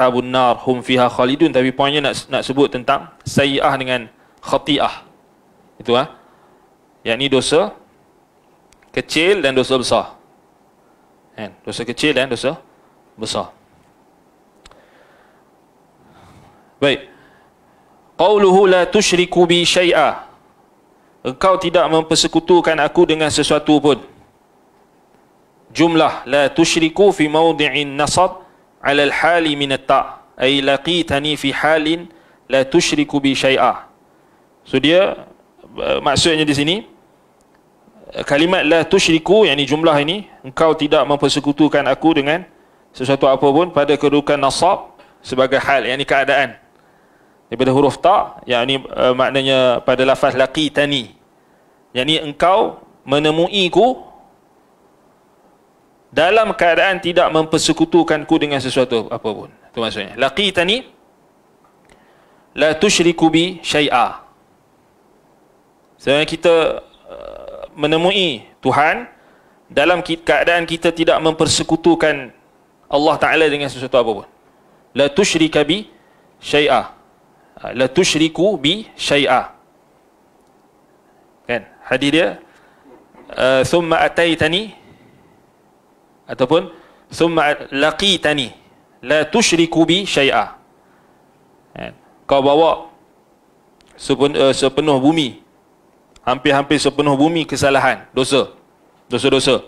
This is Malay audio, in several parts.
abun nar hum fiha khalidun, tapi poinnya nak sebut tentang sayyi'ah dengan khati'ah. Itu yakni dosa kecil dan dosa besar. Kan? Dosa kecil dan dosa besar. Baik. Qauluhu la tusyriku bi syai'a. Engkau tidak mempersekutukan aku dengan sesuatu pun. Jumlah la tusyriku fi mawdi'in nasab 'ala al-hali min at-ta', ay laqitani fi halin la tusyriku bi syai'a. So dia maksudnya di sini kalimat la tusyriku, yakni jumlah ini, engkau tidak mempersekutukan aku dengan sesuatu apa pun, pada kedudukan nasab sebagai hal, yakni keadaan. Daripada huruf ta, yakni maknanya pada lafaz laqitani, yakni engkau menemuiku dalam keadaan tidak mempersekutukanku dengan sesuatu apa pun. Itu maksudnya. Laqitani la tusyriku bi syai'a. Sebenarnya kita menemui Tuhan dalam keadaan kita tidak mempersekutukan Allah Ta'ala dengan sesuatu apa pun. La tusyrika bi syai'a. La tusyriku bi syai'a. Kan? Hadis dia thumma ataitani ataupun thumma laqitani la tusyriku bi syai'a. Kan? Kau bawa sepenuh bumi, hampir-hampir sepenuh bumi kesalahan, dosa-dosa.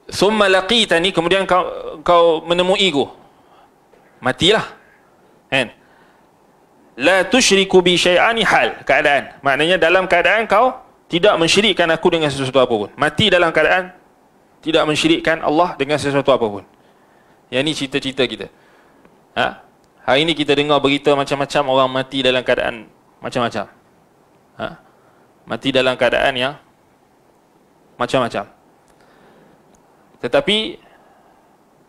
Thumma laqitani, kemudian kau menemuiku, matilah. Kan? La tusyriku bi syai'ani hal, keadaan. Maknanya dalam keadaan kau tidak mensyirikkan aku dengan sesuatu apa pun. Mati dalam keadaan tidak mensyirikkan Allah dengan sesuatu apa pun. Yang ini cita-cita kita. Hari ini kita dengar berita macam-macam orang mati dalam keadaan macam-macam. Mati dalam keadaan yang macam-macam. Tetapi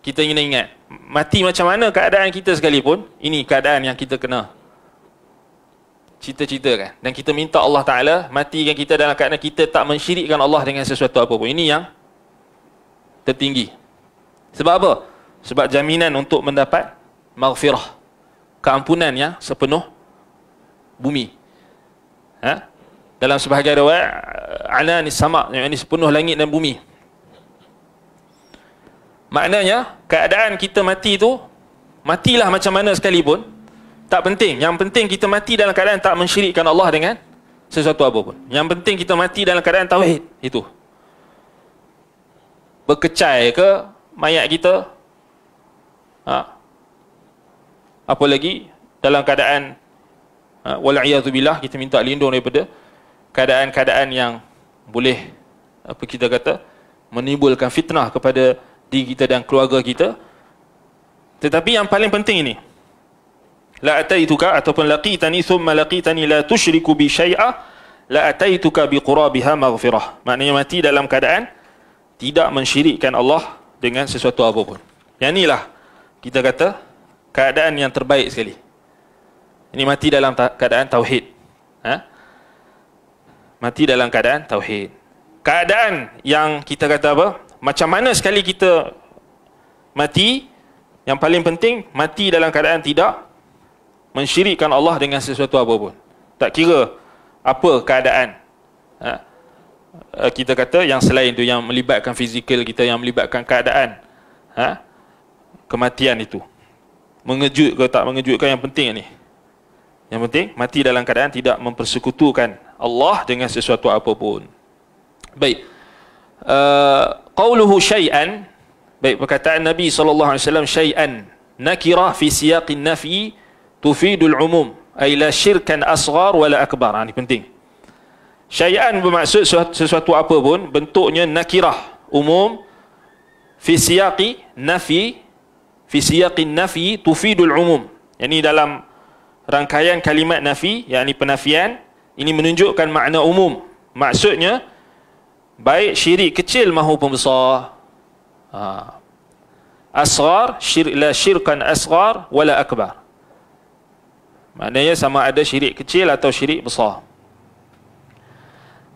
kita ingin ingat, mati macam mana keadaan kita sekalipun, ini keadaan yang kita kena cita-citakan. Dan kita minta Allah Ta'ala matikan kita dalam keadaan kita tak mensyirikkan Allah dengan sesuatu apa pun. Ini yang tertinggi. Sebab apa? Sebab jaminan untuk mendapat maghfirah, keampunan yang sepenuh bumi. Dalam sebahagian riwayat alanis sama', yang ini sepenuh langit dan bumi. Maknanya keadaan kita mati tu, matilah macam mana sekalipun, tak penting. Yang penting kita mati dalam keadaan tak mensyirikkan Allah dengan sesuatu apa pun. Yang penting kita mati dalam keadaan tauhid. Itu. Berkecai ke mayat kita, apa lagi dalam keadaan wal'iyadzubillah, kita minta lindung daripada keadaan-keadaan yang boleh, apa kita kata, menimbulkan fitnah kepada diri kita dan keluarga kita. Tetapi yang paling penting ini, la ataituka ataupun laqitani thumma laqitani la tusyriku bi syai'a la ataituka bi qurabiha maghfirah. Maknanya mati dalam keadaan tidak mensyirikkan Allah dengan sesuatu apapun. Yang inilah kita kata keadaan yang terbaik sekali. Ini mati dalam keadaan tauhid. Mati dalam keadaan tauhid. Keadaan yang kita kata apa? Macam mana sekali kita mati, yang paling penting mati dalam keadaan tidak mensyirikkan Allah dengan sesuatu apapun. Tak kira apa keadaan. Kita kata yang selain itu, yang melibatkan fizikal kita, yang melibatkan keadaan, kematian itu, mengejut ke tak mengejutkan, yang penting ni, yang penting mati dalam keadaan tidak mempersekutukan Allah dengan sesuatu apapun. Baik. Qauluhu syai'an, baik, perkataan Nabi SAW syai'an nakirah fi siyaqin nafi tufidul umum, ay la syirkan asghar wala akbar. Ini penting. Syai'an bermaksud sesuatu apa pun, bentuknya nakirah, umum, fi siyaqi nafi, fi siyaqin nafi tufidul umum. Yani dalam rangkaian kalimat nafi, yakni penafian, ini menunjukkan makna umum. Maksudnya baik syirik kecil maupun besar. Asghar, la syirkan asghar wala akbar. Maknanya sama ada syirik kecil atau syirik besar.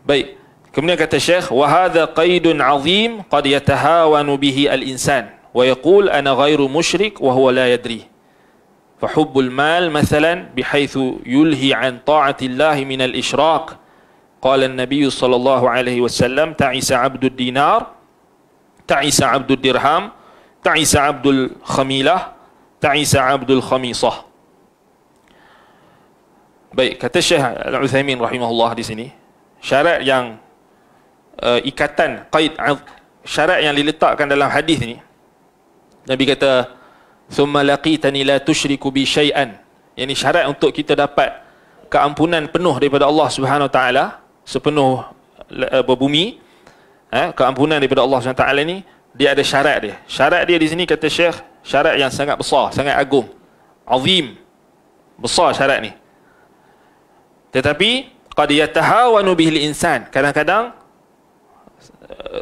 Baik. Kemudian kata Syekh, wa hadha qaidun azim qad yatahawanu bihi al-insan ويقول أنا غير مشرك وهو لا يدري فحب المال مثلا بحيث يلهي عن طاعة الله من الإشراك قال النبي صلى الله عليه وسلم تعس عبد الدينار تعس عبد الدرهم تعس عبد الخميلة تعس عبد الخميصة. Baik, kata Syekh Al-Uthaymin rahimahullah di sini, syarat yang ikatan, qaid, syarat yang diletakkan dalam hadis ni, Nabi kata thumma laqitani la tusyriku bi syai'an, yang ini syarat untuk kita dapat keampunan penuh daripada Allah Subhanahu wa taala, sepenuh bumi, keampunan daripada Allah Subhanahu wa taala ni, dia ada syarat dia. Syarat dia di sini kata Syekh, syarat yang sangat besar, sangat agung, azim, besar syarat ni. Tetapi qad yatahawanu bihil insan, kadang-kadang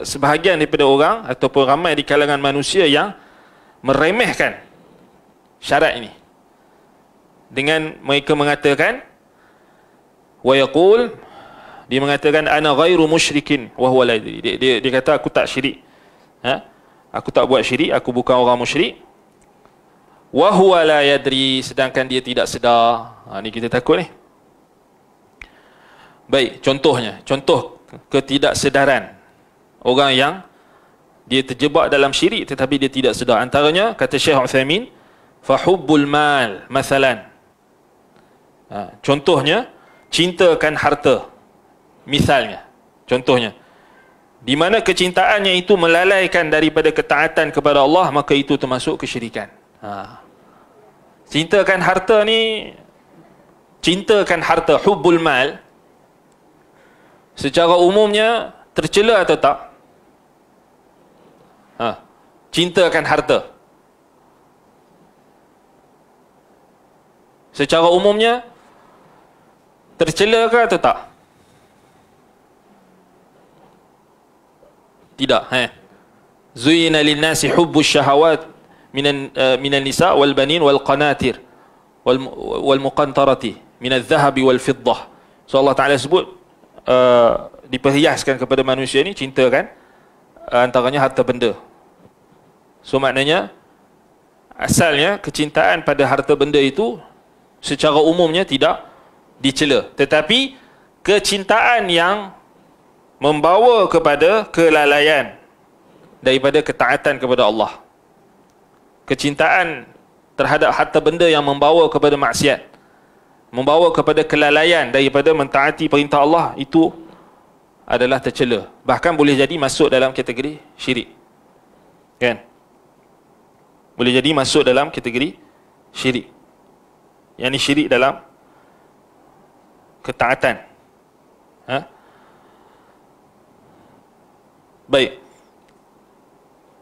sebahagian daripada orang ataupun ramai di kalangan manusia yang meremehkan syarat ini dengan mereka mengatakan wa yaqul, dia mengatakan ana ghairu musyrikin wa huwa la yadri, dia kata aku tak syirik, aku tak buat syirik, aku bukan orang musyrik, wa huwa la yadri, sedangkan dia tidak sedar. Ni kita takut ni. Baik, contohnya, contoh ketidaksedaran orang yang dia terjebak dalam syirik tetapi dia tidak sedar. Antaranya kata Syekh Uthaymin, fahubbul mal masalan, contohnya cintakan harta, misalnya, contohnya, di mana kecintaannya itu melalaikan daripada ketaatan kepada Allah, maka itu termasuk kesyirikan. Cintakan harta ni, cintakan harta, hubbul mal, secara umumnya tercela atau tak? Cintakan harta secara umumnya tercela ke atau tak? Tidak. Zuyina lin-nasi hubbus syahawat minan nisa wal banin wal qanatir wal muqantarati minadh dhahabi wal fiddah. So Allah Taala sebut diperhiaskan kepada manusia ni cinta kan, antaranya harta benda. So maknanya asalnya kecintaan pada harta benda itu secara umumnya tidak dicela, tetapi kecintaan yang membawa kepada kelalaian daripada ketaatan kepada Allah, kecintaan terhadap harta benda yang membawa kepada maksiat, membawa kepada kelalaian daripada mentaati perintah Allah, itu adalah tercela, bahkan boleh jadi masuk dalam kategori syirik, kan? Boleh jadi masuk dalam kategori syirik, yang ini syirik dalam ketaatan. Baik,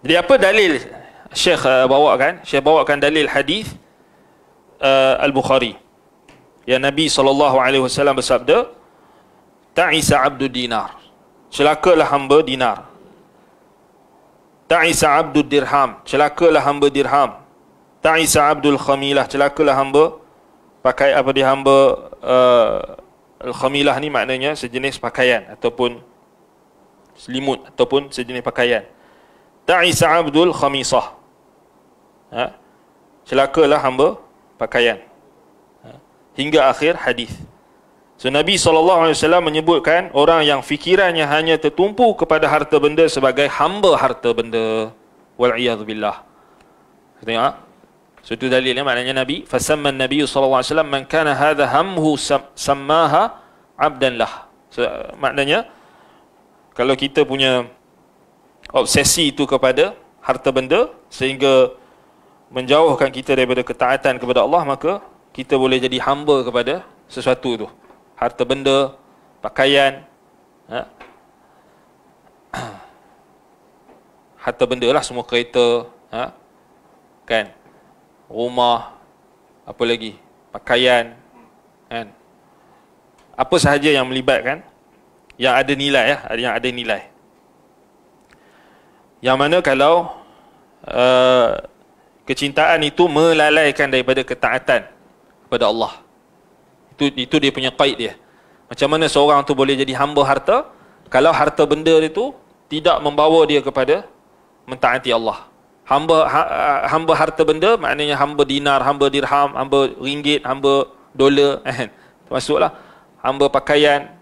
jadi apa dalil Syekh bawakan? Syekh bawakan dalil hadis Al-Bukhari yang Nabi SAW bersabda, ta'isa abdu dinar, celakalah hamba dinar. Ta'isa abdu dirham, celakalah hamba dirham. Ta'isa abdul khamilah, celakalah hamba pakai apa dia, hamba al-khamilah ni maknanya sejenis pakaian ataupun selimut ataupun sejenis pakaian. Ta'isa abdul khamisah, celakalah hamba pakaian, hingga akhir hadis. So Nabi SAW menyebutkan orang yang fikirannya hanya tertumpu kepada harta benda sebagai hamba harta benda. Wal'iyadzubillah. Tengok. So itu dalilnya, maknanya Nabi fasamman Nabi SAW man kana hadha hamhu sammaha abdan lah. So, maknanya kalau kita punya obsesi itu kepada harta benda sehingga menjauhkan kita daripada ketaatan kepada Allah, maka kita boleh jadi hamba kepada sesuatu itu, harta benda, pakaian, harta benda lah, semua kereta, kan, rumah, apa lagi, pakaian, kan, apa sahaja yang melibatkan, yang ada nilai, yang ada nilai. Yang mana kalau kecintaan itu melalaikan daripada ketaatan kepada Allah, itu dia punya qaid dia. Macam mana seorang tu boleh jadi hamba harta kalau harta benda itu tidak membawa dia kepada mentaati Allah. hamba harta benda maknanya hamba dinar, hamba dirham, hamba ringgit, hamba dolar, kan? Termasuklah hamba pakaian.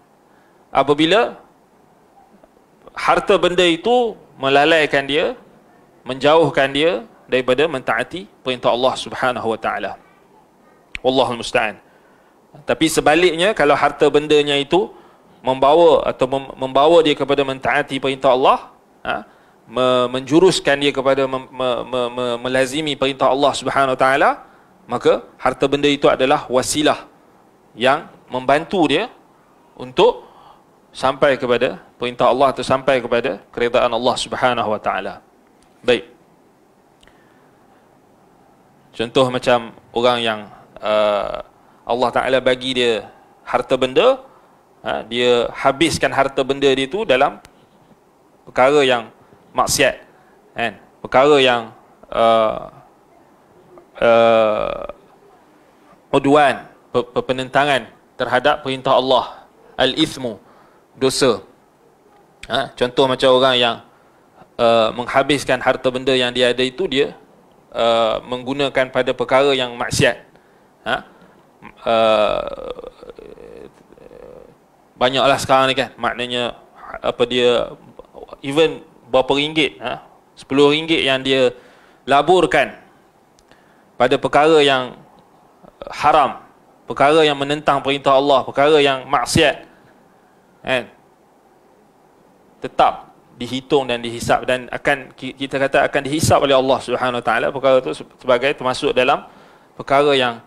Apabila harta benda itu melalaikan dia, menjauhkan dia daripada mentaati perintah Allah Subhanahu wa taala. Wallahul musta'an. Tapi sebaliknya, kalau harta bendanya itu membawa dia kepada mentaati perintah Allah, menjuruskan dia kepada melazimi perintah Allah Subhanahu wa taala, maka harta benda itu adalah wasilah yang membantu dia untuk sampai kepada perintah Allah atau sampai kepada keredaan Allah Subhanahu wa taala. Baik. Contoh macam orang yang Allah Ta'ala bagi dia harta benda, dia habiskan harta benda dia itu dalam perkara yang maksiat, kan? Perkara yang udwan, penentangan terhadap perintah Allah, al-ithmu, dosa. Contoh macam orang yang menghabiskan harta benda yang dia ada itu, dia menggunakan pada perkara yang maksiat. Banyaklah sekarang ni, kan, maknanya dia even berapa ringgit, 10 ringgit yang dia laburkan pada perkara yang haram, perkara yang menentang perintah Allah, perkara yang maksiat, kan, tetap dihitung dan dihisap, dan akan kita kata akan dihisap oleh Allah Subhanahu wa taala perkara itu sebagai termasuk dalam perkara yang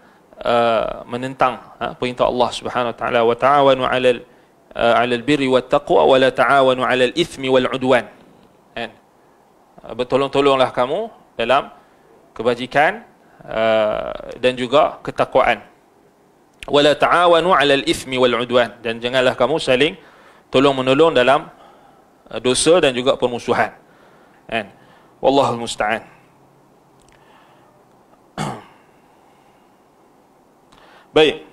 menentang perintah Allah Subhanahu wa taala. Wa ta'awanu 'alal birri wat taqwa wa la ta'awanu 'alal itsmi wal 'udwan. Kan? Bertolong-tolonglah kamu dalam kebajikan dan juga ketakwaan. Wa la ta'awanu 'alal itsmi wal 'udwan, dan janganlah kamu saling tolong-menolong dalam dosa dan juga permusuhan. Kan? Wallahul musta'an. Baik.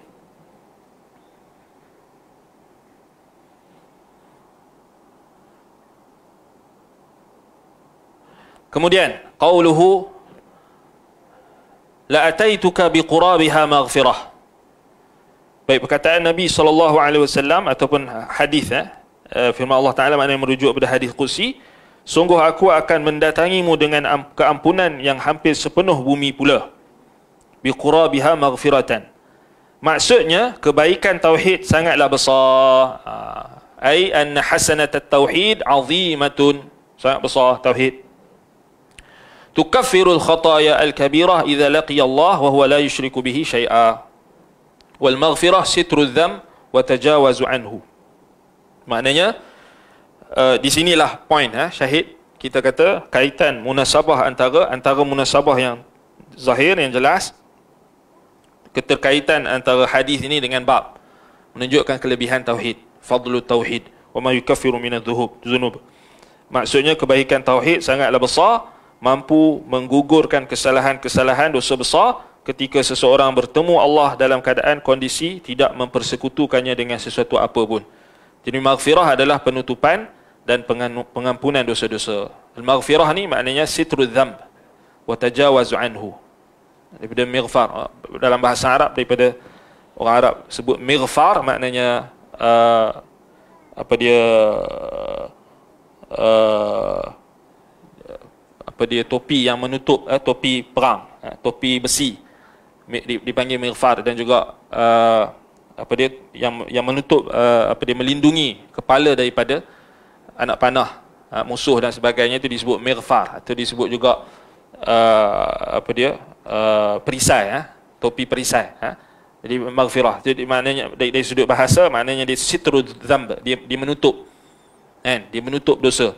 Kemudian qauluhu la ataituka biqurabiha maghfirah. Baik, perkataan Nabi SAW ataupun hadis, firman Allah Ta'ala maknanya merujuk pada hadis Qudsi, sungguh aku akan mendatangimu dengan keampunan yang hampir sepenuh bumi pula. Biqurabiha maghfiratan, maksudnya kebaikan tauhid sangatlah besar. Ai anna hasanat at-tauhid azimatun, sangat besar tauhid. Tukaffiru al-khataya al-kabirah idza laqiya Allah wa huwa la yushriku bihi syai'a. Wal maghfirah sitru adh-dhanb wa tajawazu anhu. Maknanya di sinilah poin, syahid kita kata kaitan munasabah antara munasabah yang zahir, yang jelas, keterkaitan antara hadis ini dengan bab, menunjukkan kelebihan tauhid, fadlu tauhid, wa ma yukaffiru min adh-dhunub. Maksudnya kebaikan tauhid sangatlah besar, mampu menggugurkan kesalahan-kesalahan, dosa besar ketika seseorang bertemu Allah dalam keadaan kondisi tidak mempersekutukannya dengan sesuatu apa pun. Jadi maghfirah adalah penutupan dan pengampunan dosa-dosa. Al-maghfirah ni maknanya sitru dzamb wa tajawazu anhu. Daripada mighfar, dalam bahasa Arab, daripada orang Arab sebut mighfar, maknanya topi yang menutup, topi perang, topi besi, dipanggil mighfar, dan juga yang menutup, melindungi kepala daripada anak panah, musuh dan sebagainya, itu disebut mighfar, atau disebut juga perisai, topi perisai. Jadi maghfirah, jadi maknanya dari sudut bahasa maknanya dia sitru dzamb, dia menutup, kan, dia menutup dosa.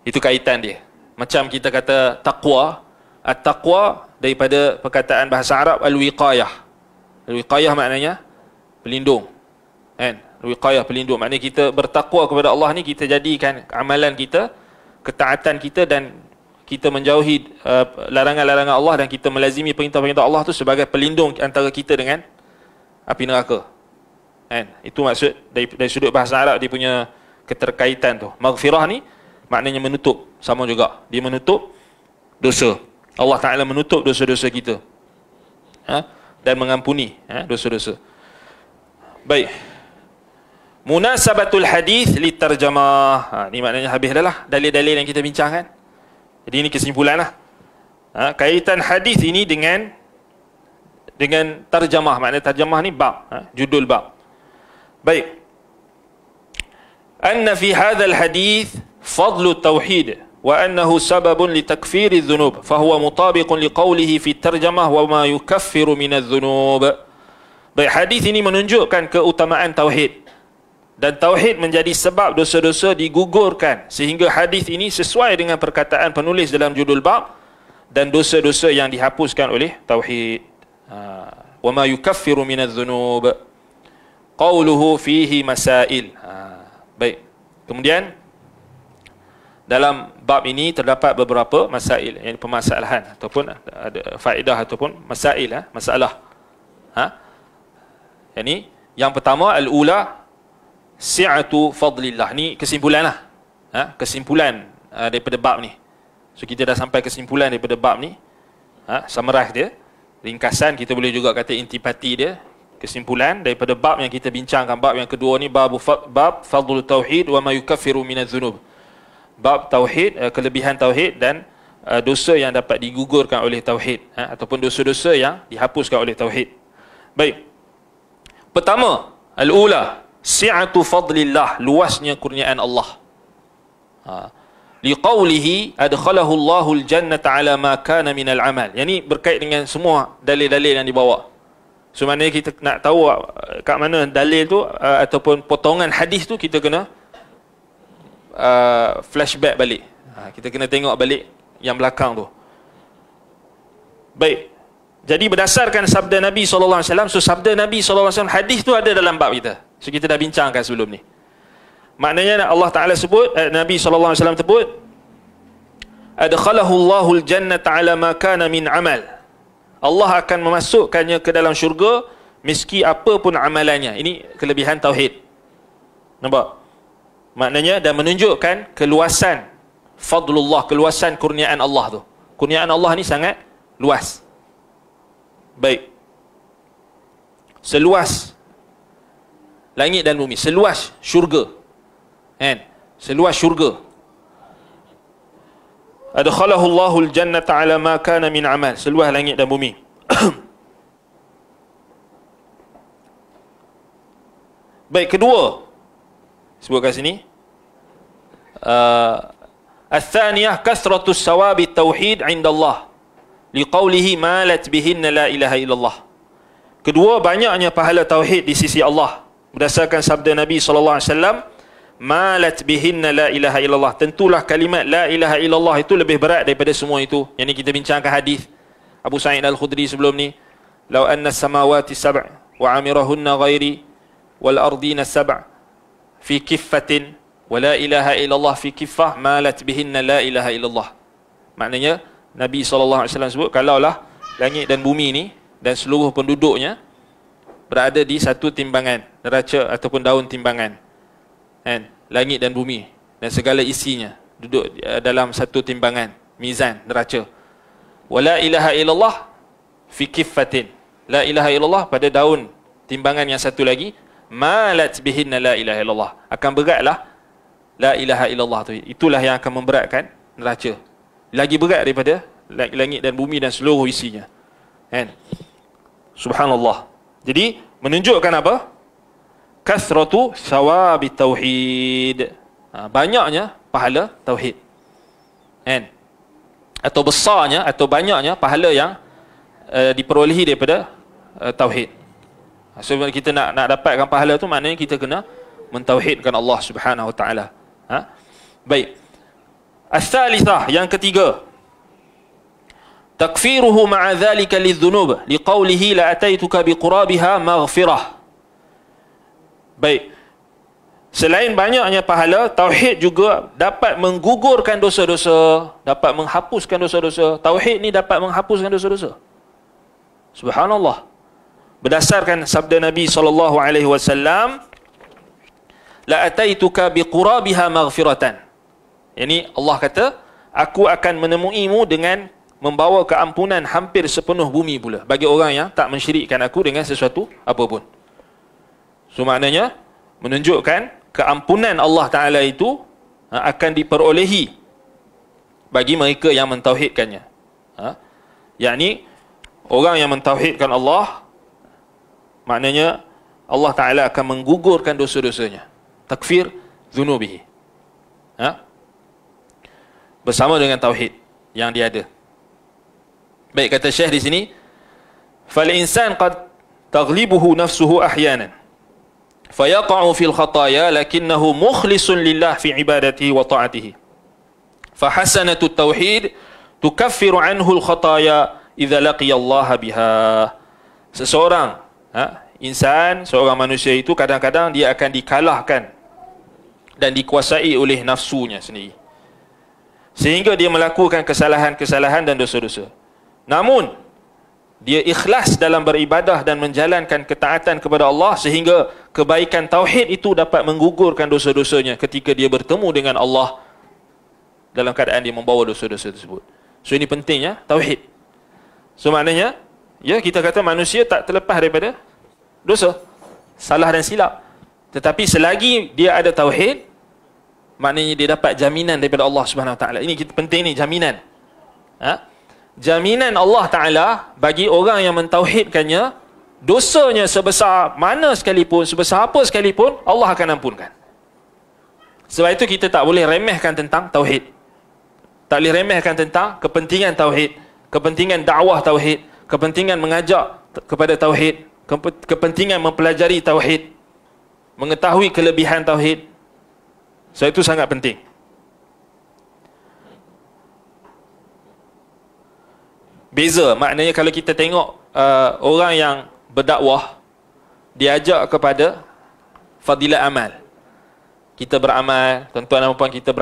Itu kaitan dia. Macam kita kata taqwa, at-taqwa daripada perkataan bahasa Arab al-wiqayah. Al-wiqayah maknanya pelindung, kan? Al-wiqayah pelindung, maknanya kita bertakwa kepada Allah ni, kita jadikan amalan kita, ketaatan kita, dan kita menjauhi larangan-larangan Allah, dan kita melazimi perintah-perintah Allah tu sebagai pelindung antara kita dengan api neraka, kan? Itu maksud dari sudut bahasa Arab dia punya keterkaitan tu. Maghfirah ni maknanya menutup, sama juga dia menutup dosa. Allah Ta'ala menutup dosa-dosa kita, dan mengampuni dosa-dosa. Baik. Munasabatul hadis li tarjamah. Ni maknanya habis dah lah dalil-dalil yang kita bincangkan. Jadi ini kesimpulan lah. Kaitan hadis ini dengan tarjamah. Maknanya tarjamah ni bab, judul bab. Baik. Anna fi hadzal hadis fadlu tauhid wa annahu sababun li takfiri dhunub fahuwa mutabiqun li qawlihi fi tarjamah wa ma yukaffiru minadh dhunub. Baik, hadis ini menunjukkan keutamaan tauhid, dan tauhid menjadi sebab dosa-dosa digugurkan, sehingga hadis ini sesuai dengan perkataan penulis dalam judul bab, dan dosa-dosa yang dihapuskan oleh tauhid. Wa ma yukaffiru minadh dhunub qawluhu fihi masail. Baik. Kemudian dalam bab ini terdapat beberapa masail, yang permasalahan ataupun ada faedah ataupun masail, masalah. Yang pertama, al-ula si'atu fadlillah. Ni kesimpulan lah. Kesimpulan daripada bab ni. So kita dah sampai kesimpulan daripada bab ni. Summarize dia, ringkasan, kita boleh juga kata intipati dia. Kesimpulan daripada bab yang kita bincangkan. Bab yang kedua ni bab fadlul tauhid wa ma yukaffiru minadh dhunub. Bab tauhid, kelebihan tauhid dan dosa yang dapat digugurkan oleh tauhid, ataupun dosa-dosa yang dihapuskan oleh tauhid. Baik. Pertama, al-ula si'atu fadlillah, luasnya kurniaan Allah. Liqaulihi adkhalahu Allahul jannata ala ma kana minal amal. Yang ni berkait dengan semua dalil-dalil yang dibawa. So maknanya kita nak tahu kat mana dalil tu, ataupun potongan hadis tu, kita kena flashback balik. Kita kena tengok balik yang belakang tu. Baik. Jadi berdasarkan sabda Nabi SAW, so sabda Nabi SAW, hadis tu ada dalam bab kita. So kita dah bincangkan sebelum ni. Maknanya Allah Ta'ala sebut, Nabi SAW sebut, adkhalahu Allahul jannata ala ma kana min amal. Allah akan memasukkannya ke dalam syurga meski apa pun amalannya. Ini kelebihan tauhid. Nampak? Maknanya, dan menunjukkan keluasan fadlullah, keluasan kurniaan Allah tu. Kurniaan Allah ni sangat luas. Baik. Seluas langit dan bumi, seluas syurga. Seluas syurga. Adkhalahu Allahul jannata ala ma kana min amal, seluas langit dan bumi. Baik, kedua sebut kat sini, al-thaniyah kasratus sawabi tauhid indallah liqaulihi malat bihinna la ilaha illallah. Kedua, banyaknya pahala tauhid di sisi Allah berdasarkan sabda Nabi SAW, malat bihinna la ilaha illallah. Tentulah kalimat la ilaha illallah itu lebih berat daripada semua itu. Yang ni kita bincangkan hadis Abu Sa'id Al-Khudri sebelum ni. Lau anna samawati sab' wa amirahunna ghairi wal ardina sab' fi kiffatin wa la ilaha illallah fi kiffah malat bihinna la ilaha illallah. Maknanya Nabi SAW sebut, kalaulah langit dan bumi ni dan seluruh penduduknya berada di satu timbangan neraca ataupun daun timbangan, langit dan bumi dan segala isinya duduk dalam satu timbangan mizan neraca, wala ilaha illallah fi kiffatin, la ilaha illallah pada daun timbangan yang satu lagi, malat bihinna la ilaha illallah, akan beratlah la ilaha illallah tu. Itulah yang akan memberatkan neraca, lagi berat daripada langit dan bumi dan seluruh isinya. Subhanallah. Jadi menunjukkan apa? Kasratu sawabi tauhid, banyaknya pahala tauhid, atau besarnya atau banyaknya pahala yang diperolehi daripada tauhid. So kita nak dapatkan pahala tu, maknanya kita kena mentauhidkan Allah Subhanahu wa taala. Baik. Ats-tsalitsah, yang ketiga, takfiruhu ma'a dzalika lidz-dzunub liqaulihi la ataituka biqurabiha maghfirah. Baik. Selain banyaknya pahala, tauhid juga dapat menggugurkan dosa-dosa, dapat menghapuskan dosa-dosa. Tauhid ni dapat menghapuskan dosa-dosa. Subhanallah. Berdasarkan sabda Nabi SAW, la ataituka biqurabiha maghfiratan. Yani Allah kata, aku akan menemuimu dengan membawa keampunan hampir sepenuh bumi pula bagi orang yang tak mensyirikkan aku dengan sesuatu apapun. So maknanya menunjukkan keampunan Allah Ta'ala itu akan diperolehi bagi mereka yang mentauhidkannya. Yakni orang yang mentauhidkan Allah, maknanya Allah Ta'ala akan menggugurkan dosa-dosanya. Takfir dhunubihi. Bersama dengan tauhid yang dia ada. Baik, kata Syekh di sini, fal insan qad taghlibuhu nafsuhu ahyanan fayaqa'u fil khataya lakinnahu mukhlisun lillah fi ibadatihi wa ta'atihi. Fahasanatu tauhid tukaffiru anhu al khataya idza laqiya Allah biha. Seseorang insan, seorang manusia itu kadang-kadang dia akan dikalahkan dan dikuasai oleh nafsunya sendiri, sehingga dia melakukan kesalahan-kesalahan dan dosa-dosa. Namun dia ikhlas dalam beribadah dan menjalankan ketaatan kepada Allah, sehingga kebaikan tauhid itu dapat menggugurkan dosa-dosanya ketika dia bertemu dengan Allah dalam keadaan dia membawa dosa-dosa tersebut. So ini pentingnya tauhid. So maknanya, ya, kita kata manusia tak terlepas daripada dosa, salah dan silap. Tetapi selagi dia ada tauhid, maknanya dia dapat jaminan daripada Allah Subhanahu Wa Taala. Ini kita penting ni, jaminan. Jaminan Allah Ta'ala bagi orang yang mentauhidkannya, dosanya sebesar mana sekalipun, sebesar apa sekalipun, Allah akan ampunkan. Sebab itu kita tak boleh remehkan tentang tauhid. Tak boleh remehkan tentang kepentingan tauhid, kepentingan dakwah tauhid, kepentingan mengajak kepada tauhid, kepentingan mempelajari tauhid, mengetahui kelebihan tauhid. Sebab itu sangat penting. Beza, maknanya kalau kita tengok orang yang berdakwah, diajak kepada fadilat amal. Kita beramal, tuan-tuan dan puan, kita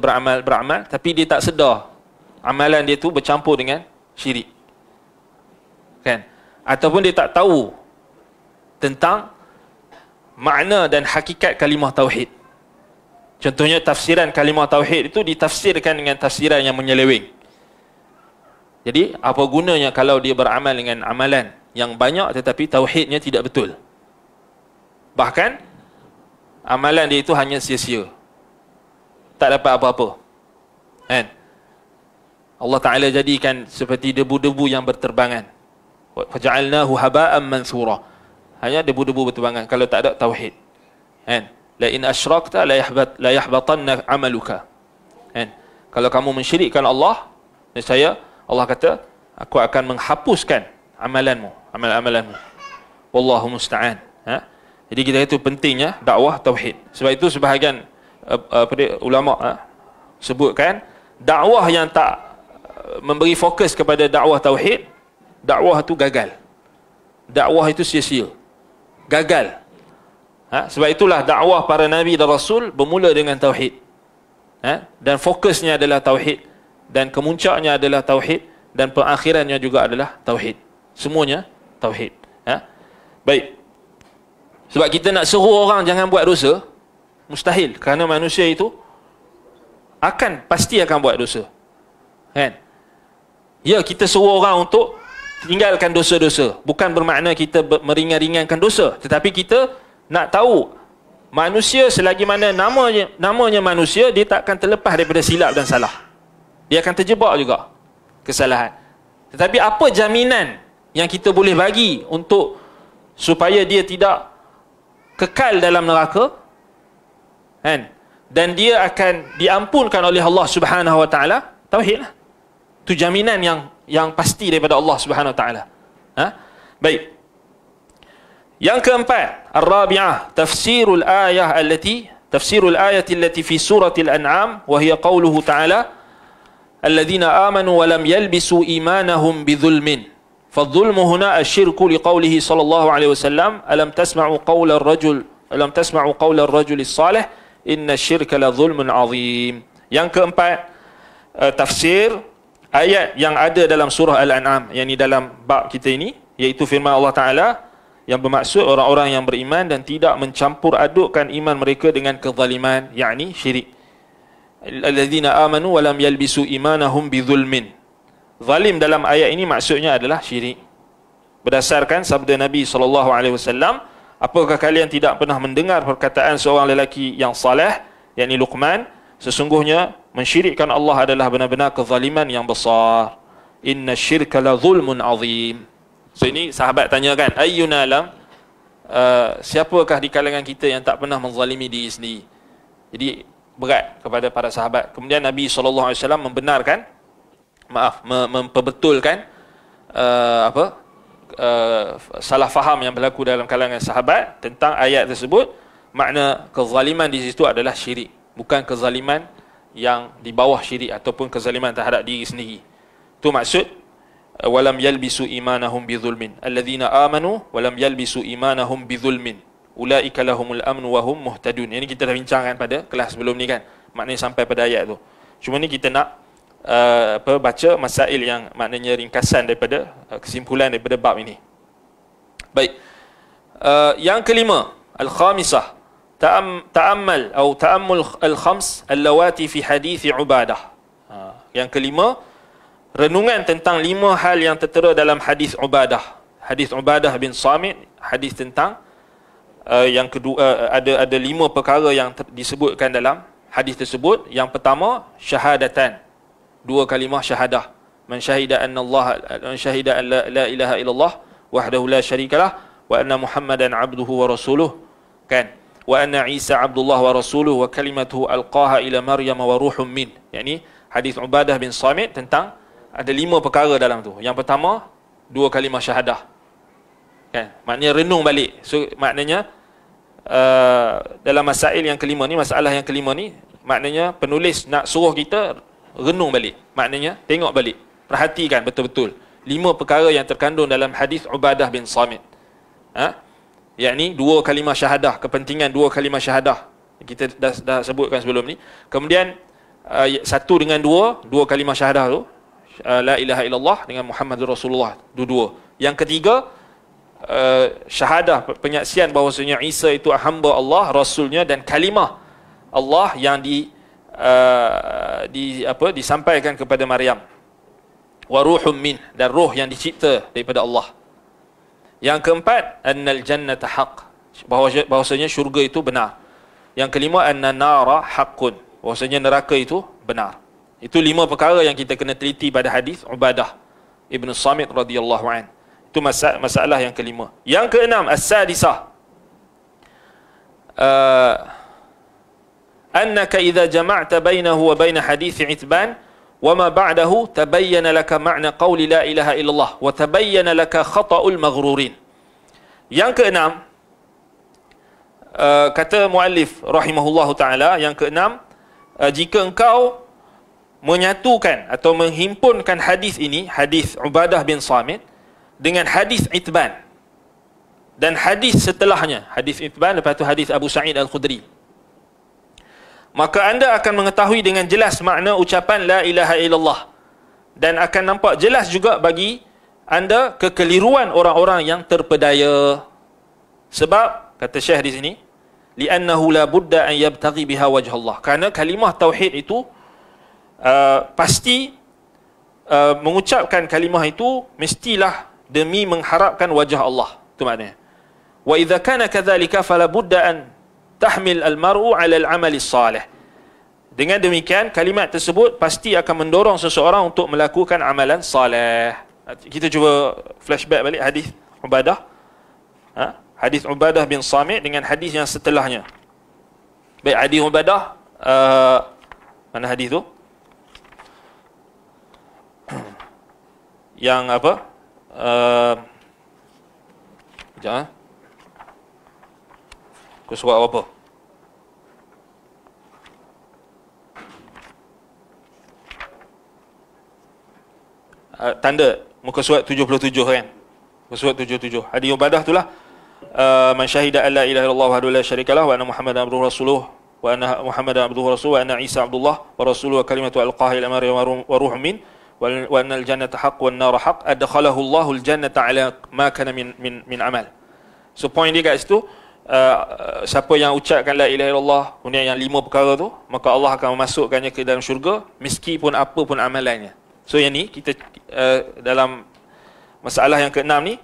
beramal, tapi dia tak sedar amalan dia tu bercampur dengan syirik. Kan? Ataupun dia tak tahu tentang makna dan hakikat kalimah tauhid. Contohnya tafsiran kalimah tauhid itu ditafsirkan dengan tafsiran yang menyeleweng. Jadi apa gunanya kalau dia beramal dengan amalan yang banyak tetapi tauhidnya tidak betul? Bahkan amalan dia itu hanya sia-sia, tak dapat apa-apa. Kan? Allah Ta'ala jadikan seperti debu-debu yang berterbangan. Faja'alnahu haba'an mansura. Hanya debu-debu berterbangan kalau tak ada tauhid. Kan? La in asyrakta la yahbatanna amaluka. Kan? Kalau kamu mensyirikkan Allah, nescaya Allah kata, aku akan menghapuskan amalanmu, amalan-amalanmu. Wallahu musta'an. Jadi kita itu pentingnya dakwah tauhid. Sebab itu sebahagian ulama sebutkan, dakwah yang tak memberi fokus kepada dakwah tauhid, dakwah itu gagal. Dakwah itu sia-sia, gagal. Sebab itulah dakwah para nabi dan rasul bermula dengan tauhid. Dan fokusnya adalah tauhid, dan kemuncaknya adalah tauhid, dan perakhirannya juga adalah tauhid. Semuanya tauhid. Baik. Sebab kita nak suruh orang jangan buat dosa, mustahil, kerana manusia itu pasti akan buat dosa. Kan? Ya, kita suruh orang untuk tinggalkan dosa-dosa, bukan bermakna kita meringan-ringankan dosa, tetapi kita nak tahu manusia selagi mana namanya manusia, dia tak akan terlepas daripada silap dan salah. Dia akan terjebak juga kesalahan. Tetapi apa jaminan yang kita boleh bagi untuk supaya dia tidak kekal dalam neraka, kan? Dan dia akan diampunkan oleh Allah Subhanahu Wa Taala? Tauhid lah. Itu jaminan yang pasti daripada Allah Subhanahu Wa Taala. Baik. Yang keempat, ar-rabi'ah, tafsirul ayati allati fi suratil an'am, wa hiya qauluhu ta'ala الذين آمنوا ولم يلبسوا إيمانهم بظلم فالظلم هنا الشرك لقوله صلى الله عليه وسلم ألم تسمعوا قول الرجل الصالح إن الشرك لظلم عظيم. Yang keempat, tafsir ayat yang ada dalam surah Al-An'am, yakni dalam bab kita ini, iaitu firman Allah Ta'ala yang bermaksud orang-orang yang beriman dan tidak mencampur adukkan iman mereka dengan kezaliman, yakni syirik. Alladzina amanu wa lam yalbisu imanahum bidzulmin. zalim dalam ayat ini maksudnya adalah syirik. Berdasarkan sabda Nabi SAW, apakah kalian tidak pernah mendengar perkataan seorang lelaki yang saleh, yakni Luqman, sesungguhnya mensyirikkan Allah adalah benar-benar kezaliman yang besar. Inna syirka la zulmun azim. So ini sahabat tanyakan, ayyuna lam, siapakah di kalangan kita yang tak pernah menzalimi diri sendiri? Jadi berat kepada para sahabat. Kemudian Nabi SAW membenarkan, memperbetulkan salah faham yang berlaku dalam kalangan sahabat tentang ayat tersebut. Makna kezaliman di situ adalah syirik, bukan kezaliman yang di bawah syirik ataupun kezaliman terhadap diri sendiri. Itu maksud walam yalbisu imanahum bidzulmin alladzina amanu walam yalbisu imanahum bidzulmin ulaika lahumul amnu wa hum muhtadun. Ini kita dah bincangkan pada kelas sebelum ni kan, maknanya sampai pada ayat tu. Cuma ni kita nak baca masail yang maknanya ringkasan daripada kesimpulan daripada bab ini. Baik. Yang kelima, al-khamisah, ta'ammal atau ta'ammul al-khams allawati fi hadits Ubadah. Yang kelima, renungan tentang 5 hal yang tertera dalam hadis Ubadah. Hadis Ubadah bin Samit, hadis tentang yang kedua, ada 5 perkara yang disebutkan dalam hadis tersebut. Yang pertama, syahadatan, 2 kalimah syahadah. Man syahida anna Allah, man syahida an la ilaha illallah wahdahu la syarikalah wa anna Muhammadan abduhu wa rasuluh, kan? Wa anna Isa abdullah wa rasuluh wa kalimatuhu alqaha ila Maryam wa ruhum min. Yani hadis Ubadah bin Samit tentang ada 5 perkara dalam tu. Yang pertama, 2 kalimah syahadah, kan? Maknanya renung balik. So maknanya dalam masail yang kelima ni, masalah yang kelima ni, maknanya penulis nak suruh kita renung balik. Maknanya tengok balik, perhatikan betul-betul 5 perkara yang terkandung dalam hadis Ubadah bin Samit. Yakni 2 kalimah syahadah, kepentingan 2 kalimah syahadah kita dah sebutkan sebelum ni. Kemudian 1 dengan 2 kalimah syahadah tu, la ilaha illallah dengan Muhammadur Rasulullah, dua-dua. Yang ketiga, syahadah, penyaksian bahawasanya Isa itu hamba Allah, rasulnya, dan kalimah Allah yang disampaikan kepada Maryam. Wa ruhum min, dan roh yang dicipta daripada Allah. Yang keempat, annal jannata haqq, bahawasanya syurga itu benar. Yang kelima, anna nara haqqun, bahawasanya neraka itu benar. Itu 5 perkara yang kita kena teliti pada hadis Ubadah Ibn Samit radhiyallahu an. Itu masalah yang kelima. Yang keenam, as-sadisah, annaka idza jama'ta bainahu wa bain hadits Itban wa ma ba'dahu tabayyana laka ma'na qawli la ilaha illallah wa tabayyana laka khata'ul maghrurin. Yang keenam, kata muallif rahimahullahu taala, yang keenam, jika engkau menyatukan atau menghimpunkan hadis ini, hadis Ubadah bin Samit, dengan hadis Itban dan hadis setelahnya, hadis Itban lepas tu hadis Abu Sa'id Al-Khudri, maka anda akan mengetahui dengan jelas makna ucapan la ilaha illallah, dan akan nampak jelas juga bagi anda kekeliruan orang-orang yang terpedaya. Sebab kata Syekh di sini, li'annahu la budda an yabtaghi biha wajh Allah, kerana kalimah tauhid itu pasti mengucapkan kalimah itu mestilah demi mengharapkan wajah Allah. Itu maknanya. Wa idza kana kadzalika fala budda an tahmil al-mar'u 'ala al-'amali salih. Dengan demikian, kalimat tersebut pasti akan mendorong seseorang untuk melakukan amalan saleh. Kita cuba flashback balik hadis Ubadah. Hadis Ubadah bin Samit dengan hadis yang setelahnya. Baik, hadis Ubadah, mana hadis tu? Yang apa? Sekejap. Aku surat apa? Tanda muka surat 77 kan? Muka surat 77. Hadis Ubadah itulah, man syahida an la ilaha illallah wahdahu la syarikalah wa anna Muhammadan abduhu rasuluh wa anna Muhammadan abduhu rasuluh wa anna Isa abdullah wa rasuluhu wa kalimatu alqaha ila Maryam wa ruhum min wa anna al-jannata haqq wa an-nar haqq adkhalahu Allahu al-jannata ala ma kana min amal. So point dia kat situ, siapa yang ucapkan la ilaha illallah, kemudian yang 5 perkara tu, maka Allah akan memasukkannya ke dalam syurga meskipun apa pun amalannya. So yang ni kita dalam masalah yang keenam ni,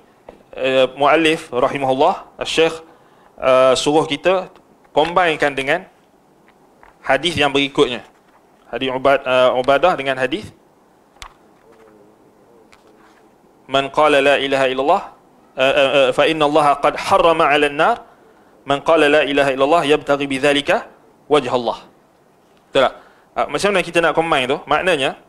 muallif rahimahullah, Syekh suruh kita combinekan dengan hadis yang berikutnya. Hadis Ubadah dengan hadis man qala la ilaha illallah fa inna Allah qad harrama 'ala an-nar man qala la ilaha illallah yabtaghi bidzalika wajh Allah. Betul tak? Macam mana kita nak combine tu? Maknanya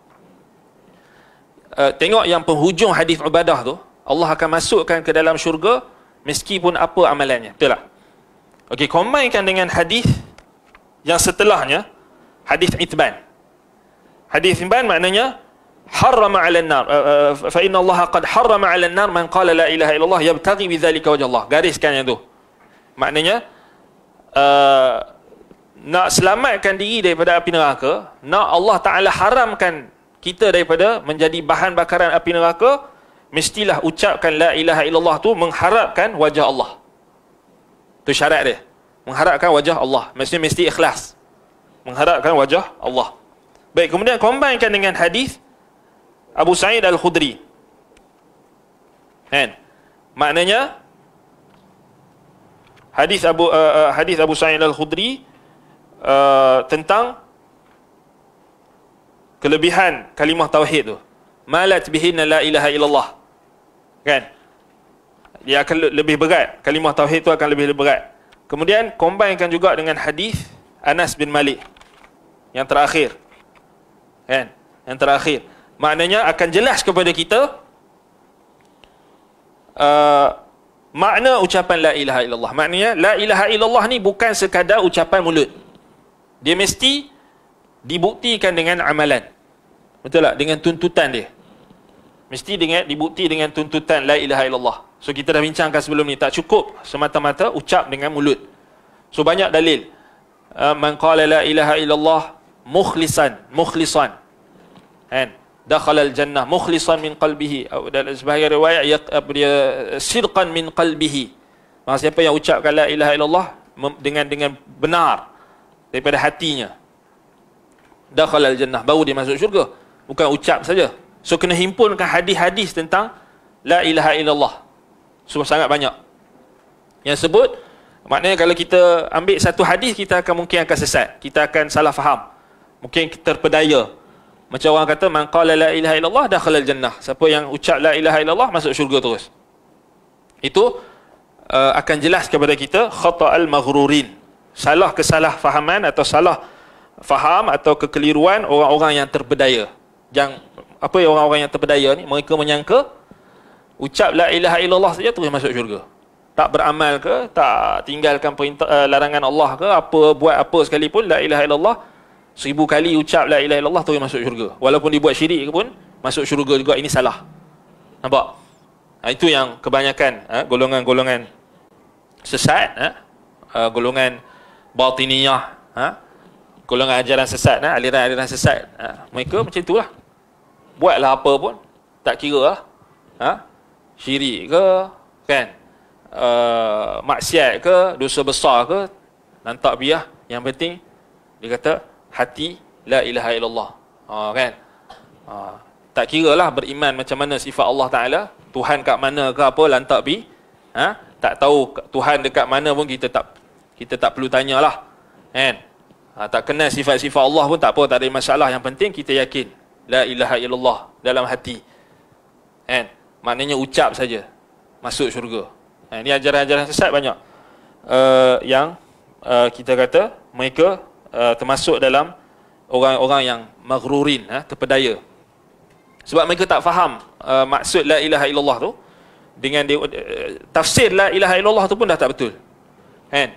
tengok yang penghujung hadis Ubadah tu, Allah akan masukkan ke dalam syurga meskipun apa amalannya. Betul tak? Okey, combinekan dengan hadis yang setelahnya, hadis Itban. Hadis Itban maknanya harrama 'ala an-nar fa inna Allah qad harrama 'ala an-nar man qala la ilaha illallah yabtaghi bidzalika wajh Allah. Gariskan yang tu. Maknanya nak selamatkan diri daripada api neraka, nak Allah Taala haramkan kita daripada menjadi bahan bakaran api neraka, mestilah ucapkan la ilaha illallah tu mengharapkan wajah Allah. Tu syarat dia. Mengharapkan wajah Allah. Maksudnya mesti ikhlas. Mengharapkan wajah Allah. Baik, kemudian combinekan dengan hadis Abu Sa'id Al-Khudri. Kan? Maknanya hadis Abu Sa'id Al-Khudri tentang kelebihan kalimah tauhid tu. Malat bihinna la ilaha illallah. Kan? Dia akan lebih berat. Kalimah tauhid tu akan lebih berat. Kemudian combinekan juga dengan hadis Anas bin Malik yang terakhir. Kan? Yang terakhir. Maknanya akan jelas kepada kita makna ucapan la ilaha illallah. Maknanya la ilaha illallah ni bukan sekadar ucapan mulut. Dia mesti dibuktikan dengan amalan. Betul tak? Dengan tuntutan dia. Mesti dibukti dengan tuntutan la ilaha illallah. So kita dah bincangkan sebelum ni, tak cukup semata-mata ucap dengan mulut. So banyak dalil. Man qala la ilaha illallah mukhlisan. Kan? Dakhala al-jannah mukhlisan min qalbihi. Dalam sebahagian riwayat dia sidqan min qalbihi. Maksud siapa yang ucapkan la ilaha illallah dengan benar daripada hatinya, dakhala al-jannah, baru dia masuk syurga. Bukan ucap saja. So kena himpunkan hadis-hadis tentang la ilaha illallah. So sangat banyak yang sebut. Maknanya kalau kita ambil satu hadis, kita mungkin akan sesat. Kita akan salah faham. Mungkin terpedaya. Macam orang kata man qala la ilaha illallah dakhala al-jannah. Siapa yang ucap la ilaha illallah masuk syurga terus. Itu akan jelas kepada kita khata'al maghrurin. Salah kesalahfahaman atau salah faham atau kekeliruan orang-orang yang terpedaya. Yang apa yang orang-orang yang terpedaya ni, mereka menyangka ucap la ilaha illallah saja terus masuk syurga. Tak beramal ke, tak tinggalkan perintah larangan Allah ke, buat apa sekalipun, la ilaha illallah 1000 kali ucap la ilaha illallah terus masuk syurga. Walaupun dibuat syirik ke pun masuk syurga juga. Ini salah. Nampak? Itu yang kebanyakan golongan-golongan sesat, golongan batiniyah, golongan ajaran sesat, aliran-aliran sesat, mereka macam itulah. Buatlah apa pun, tak kira lah, syirik ke, kan, maksiat ke, dosa besar ke, lantak biar. Yang penting dia kata hati la ilaha illallah, kan. Tak kira lah beriman macam mana sifat Allah Ta'ala, Tuhan kat mana ke apa, lantak bi, tak tahu Tuhan dekat mana pun kita tak perlu tanyalah, kan. Tak kenal sifat-sifat Allah pun tak apa, tak ada masalah. Yang penting kita yakin la ilaha illallah dalam hati, kan. Maknanya ucap saja masuk syurga. Ini ajaran-ajaran sesat banyak yang kita kata mereka termasuk dalam orang-orang yang maghrurin, terpedaya. Sebab mereka tak faham maksud la ilaha illallah tu. Dengan tafsir la ilaha illallah tu pun dah tak betul, kan.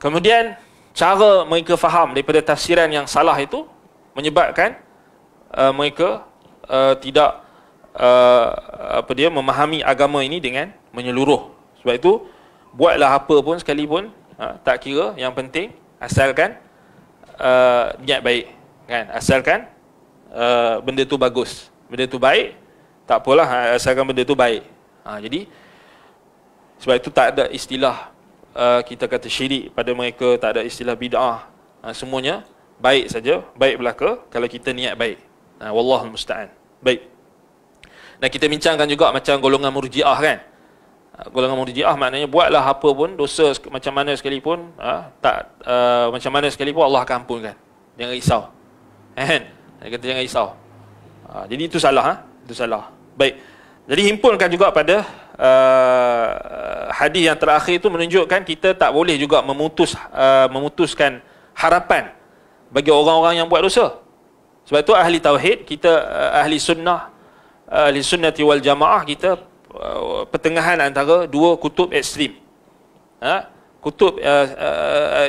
Kemudian cara mereka faham daripada tafsiran yang salah itu menyebabkan mereka tidak memahami agama ini dengan menyeluruh. Sebab itu buatlah apa pun sekalipun, tak kira, yang penting asalkan niat baik, kan. Asalkan benda tu bagus, benda tu baik, tak apalah, asalkan benda tu baik. Jadi sebab itu tak ada istilah kita kata syirik pada mereka, tak ada istilah bid'ah. Semuanya baik saja, baik belaka kalau kita niat baik. Wallahul musta'an. Baik. Dan kita bincangkan juga macam golongan Murji'ah kan. Golongan Murji'ah maknanya buatlah apa pun, dosa macam mana sekalipun, macam mana sekalipun Allah akan ampunkan. Jangan risau. Kan? Dia kata jangan risau. Jadi itu salah. Itu salah. Baik. Jadi himpunkan juga pada hadis yang terakhir itu menunjukkan kita tak boleh juga memutuskan harapan bagi orang-orang yang buat dosa. Sebab itu ahli tauhid kita, ahli sunnati wal jamaah kita pertengahan antara dua kutub ekstrim. Kutub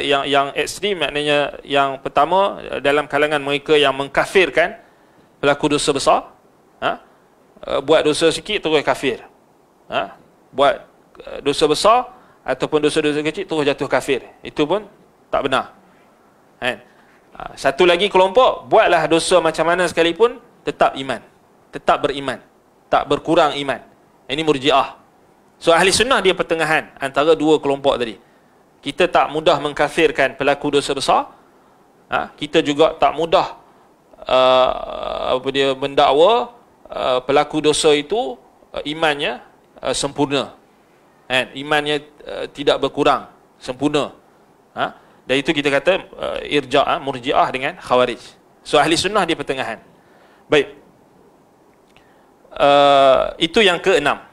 yang ekstrim maknanya yang pertama dalam kalangan mereka yang mengkafirkan pelaku dosa besar, buat dosa sikit terus kafir, buat dosa besar ataupun dosa-dosa kecil terus jatuh kafir. Itu pun tak benar. Satu lagi kelompok buatlah dosa macam mana sekalipun tetap iman, tetap beriman, tak berkurang iman. Ini Murji'ah. So ahli sunnah dia pertengahan antara dua kelompok tadi. Kita tak mudah mengkafirkan pelaku dosa besar, kita juga tak mudah mendakwa pelaku dosa itu imannya sempurna, imannya tidak berkurang, sempurna. Dan itu kita kata irja', Murji'ah dengan Khawarij. So ahli sunnah dia pertengahan. Baik. Itu yang keenam.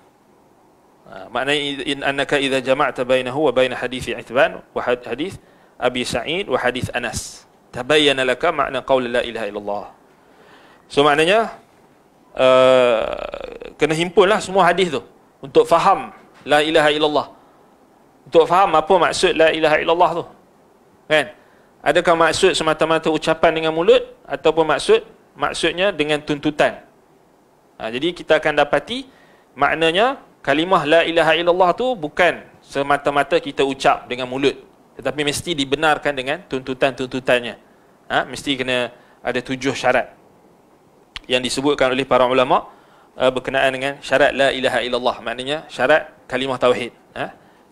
Maknanya in annaka idza jama'ta bainahu wa bain hadits Itban wa hadits Abi Sa'id wa hadits Anas tabayyana laka makna qaul la ilaha illallah. So maknanya kena himpunlah semua hadis tu untuk faham la ilaha illallah, untuk faham apa maksud la ilaha illallah tu. Kan? Adakah maksud semata-mata ucapan dengan mulut ataupun maksudnya dengan tuntutan? Jadi kita akan dapati maknanya kalimah la ilaha illallah tu bukan semata-mata kita ucap dengan mulut, tetapi mesti dibenarkan dengan tuntutan-tuntutannya. Mesti kena ada 7 syarat yang disebutkan oleh para ulama berkenaan dengan syarat la ilaha illallah. Maknanya syarat kalimah tauhid,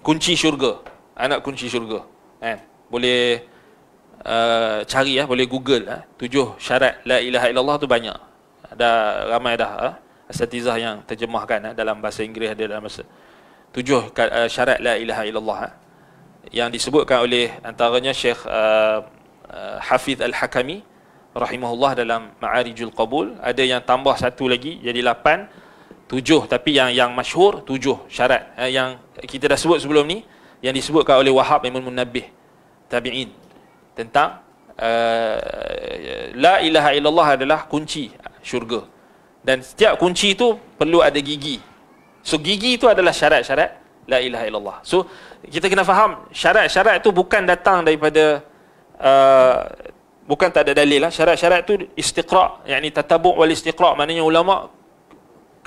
kunci syurga, anak kunci syurga. Boleh cari, boleh Google 7 syarat la ilaha illallah tu banyak. Ada ramai dah asatizah yang terjemahkan dalam bahasa Inggeris, ada dalam bahasa 7 syarat la ilaha illallah yang disebutkan oleh antaranya Syekh Hafiz Al-Hakami rahimahullah dalam Ma'arijul Qabul. Ada yang tambah satu lagi jadi 8, 7, tapi yang masyhur 7 syarat yang kita dah sebut sebelum ni, yang disebutkan oleh Wahab Ibn Munabbih tabi'in tentang la ilaha illallah adalah kunci syurga, dan setiap kunci itu perlu ada gigi. So gigi itu adalah syarat-syarat la ilaha illallah. So kita kena faham syarat-syarat itu bukan datang daripada bukan tak ada dalil lah. Syarat-syarat itu istiqra', yakni tatabu' wal istiqra', maknanya ulama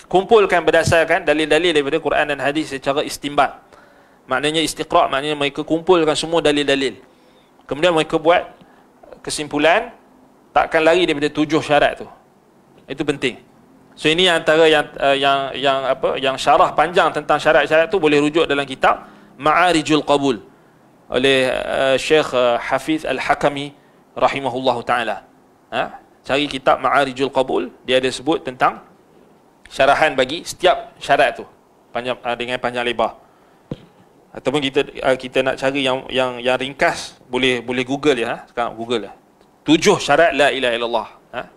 kumpulkan berdasarkan dalil-dalil daripada Quran dan hadis secara istinbat. Maknanya istiqra', maknanya mereka kumpulkan semua dalil-dalil, kemudian mereka buat kesimpulan, takkan lari daripada 7 syarat tu. Itu penting. So ini antara yang syarah panjang tentang syarat-syarat tu boleh rujuk dalam kitab Ma'arijul Qabul oleh Syekh Hafiz Al-Hakami rahimahullahu taala. Cari kitab Ma'arijul Qabul, dia ada sebut tentang syarahan bagi setiap syarat tu panjang, dengan panjang lebar. Ataupun kita nak cari yang ringkas, boleh Google ya, sekarang Google lah. 7 syarat la ilaha illallah.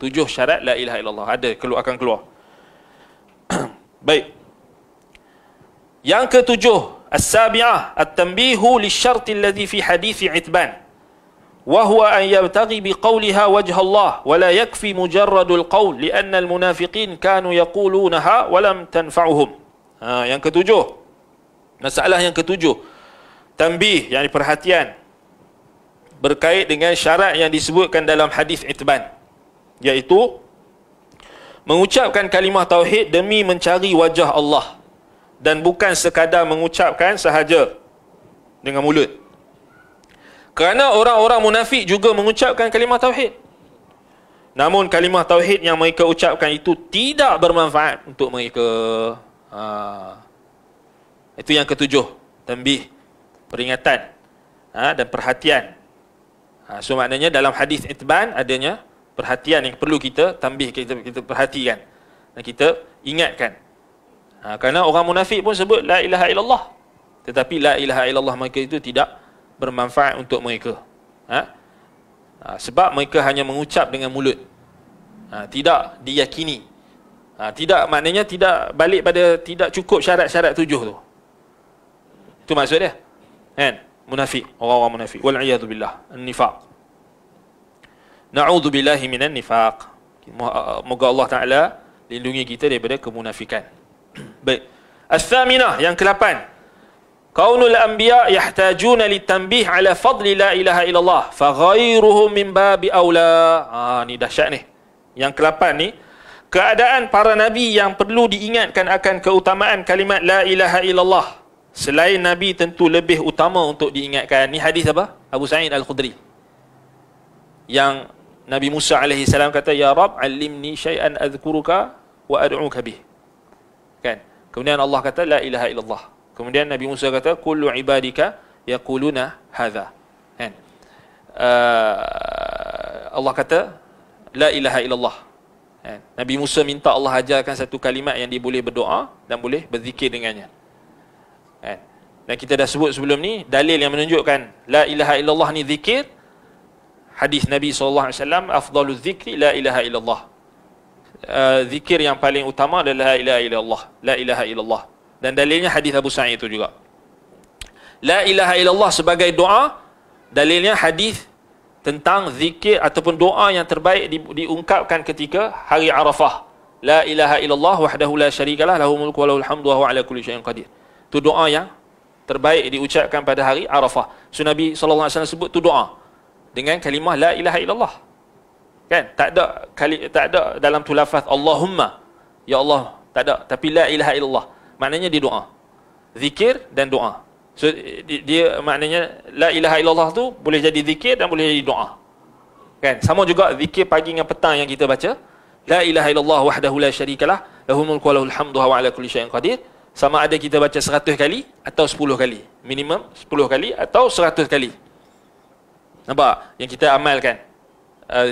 7 syarat la ilaha illallah ada akan keluar. Baik. Yang ke-7, as-sabi'ah at-tanbihu lisyarti alladhi fi hadithi Itban, wa huwa an yabtaghi biqawliha wajha Allah wa la yakfi mujarradul qawl li'anna al-munafiqin kanu yaqulunaha wa lam tanfa'uhum. Yang ke-7, masalah yang ke-7, tanbih, yakni perhatian berkait dengan syarat yang disebutkan dalam hadis Itban, iaitu mengucapkan kalimah tauhid demi mencari wajah Allah dan bukan sekadar mengucapkan sahaja dengan mulut. Kerana orang-orang munafik juga mengucapkan kalimah tauhid, namun kalimah tauhid yang mereka ucapkan itu tidak bermanfaat untuk mereka. Itu yang ke-7, tanbih, peringatan dan perhatian. So maknanya dalam hadis Itban adanya perhatian yang perlu kita tanbih, kita perhatikan. dan kita ingatkan. Kerana orang munafik pun sebut la ilaha illallah, tetapi la ilaha illallah mereka itu tidak bermanfaat untuk mereka. Sebab mereka hanya mengucap dengan mulut, tidak diyakini. Tidak maknanya tidak balik pada tidak cukup syarat-syarat 7 tu. Itu maksud dia. Kan? Munafik, orang-orang munafik. Wal iyadu billah, an-nifaq. Na'udzubillahi minan nifaq. Moga Allah Taala lindungi kita daripada kemunafikan. Baik. As-thaminah, yang ke-8. Kaunul anbiya yahtajuna litanbih ala fadli la ilaha illallah fa ghairuhum min babi aula. Ni dahsyat ni. Yang ke-8 ni, keadaan para nabi yang perlu diingatkan akan keutamaan kalimat la ilaha illallah. Selain nabi tentu lebih utama untuk diingatkan. Ni hadis apa? Abu Sa'id Al-Khudri. Yang Nabi Musa alaihi salam kata, ya Rab, alimni syai'an adhkuruka wa ad'uka bih. Kan? Kemudian Allah kata la ilaha illallah. Kemudian Nabi Musa kata kullu ibadika yaquluna hadha. Kan? Allah kata la ilaha illallah. Kan? Nabi Musa minta Allah ajarkan satu kalimat yang dia boleh berdoa dan boleh berzikir dengannya. Kan? Dan kita dah sebut sebelum ni dalil yang menunjukkan la ilaha illallah ni zikir. Hadis Nabi SAW, afdalul zikri la ilaha illallah. Zikir yang paling utama adalah la ilaha illallah. La ilaha illallah. Dan dalilnya hadis Abu Sa'id itu juga. La ilaha illallah sebagai doa, dalilnya hadis tentang zikir ataupun doa yang terbaik diungkapkan ketika hari Arafah. La ilaha illallah wahdahu la syarikalah lahul mulku wa lahul hamdu wa huwa ala kulli syai'in qadir. Itu doa yang terbaik diucapkan pada hari Arafah. So Nabi SAW sebut tu doa dengan kalimah la ilaha illallah. Kan? Tak ada dalam tu lafaz Allahumma, ya Allah, tak ada, tapi la ilaha illallah. Maknanya dia doa. Zikir dan doa. So dia maknanya la ilaha illallah tu boleh jadi zikir dan boleh jadi doa. Kan? Sama juga zikir pagi dengan petang yang kita baca. La ilaha illallah wahdahu la syarikalah lahul mulku wa lahul hamdu wa huwa ala kulli syai'in qadir. Sama ada kita baca 100 kali atau 10 kali. Minimum 10 kali atau 100 kali. Nampak? Yang kita amalkan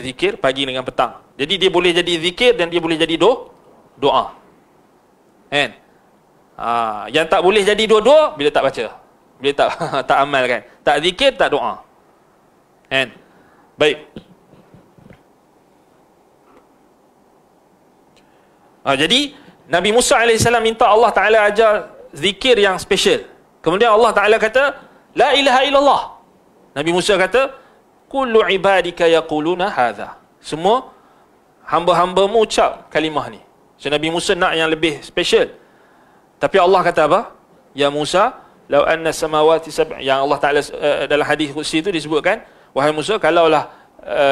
zikir pagi dengan petang. Jadi dia boleh jadi zikir dan dia boleh jadi doa. Kan? Yang tak boleh jadi dua-dua bila tak baca. Bila tak amalkan. Tak zikir, tak doa. Kan? Baik. Jadi Nabi Musa AS minta Allah Ta'ala ajar zikir yang special. Kemudian Allah Ta'ala kata la ilaha illallah. Nabi Musa kata kullu ibadika yaquluna hadha. Semua hamba-hambamu ucap kalimah ni. So Nabi Musa nak yang lebih special. Tapi Allah kata apa? Ya Musa, law anna samawati yang Allah Ta'ala dalam hadis qudsi itu disebutkan, wahai Musa, kalaulah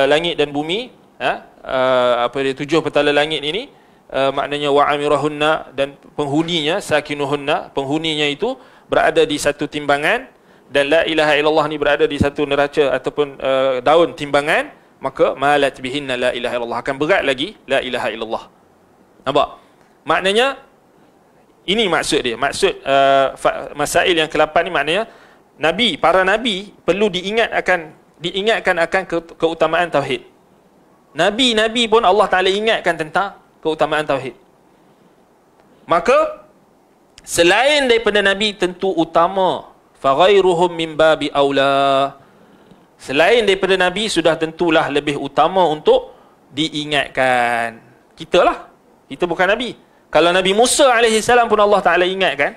langit dan bumi, apa dia 7 petala langit ini, maknanya wa amirahunna, dan penghuninya sakinuhunna, penghuninya itu berada di satu timbangan, dan la ilaha illallah ni berada di satu neraca ataupun daun timbangan, maka malat bihinna la ilaha illallah, akan berat lagi la ilaha illallah. Nampak? Maknanya ini maksud dia. Maksud masail yang ke-8 ni maknanya para nabi perlu diingatkan akan keutamaan tauhid. Nabi-nabi pun Allah Taala ingatkan tentang keutamaan tauhid. Maka selain daripada nabi tentu utama, fa ghairuhum min babi aula. Selain daripada nabi sudah tentulah lebih utama untuk diingatkan. Kita lah. Kita bukan nabi. Kalau Nabi Musa AS pun Allah Ta'ala ingatkan,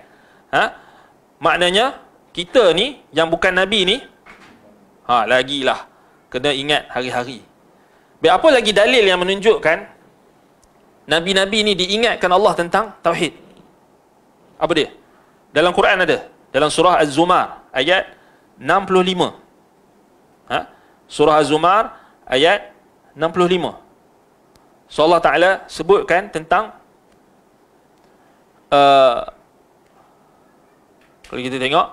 maknanya kita ni yang bukan nabi ni lagilah kena ingat hari-hari. Apa lagi dalil yang menunjukkan nabi-nabi ni diingatkan Allah tentang tauhid? Apa dia? Dalam Quran ada. Dalam surah Az-Zumar ayat 65. Surah Az-Zumar ayat 65. So Allah Ta'ala sebutkan tentang kalau kita tengok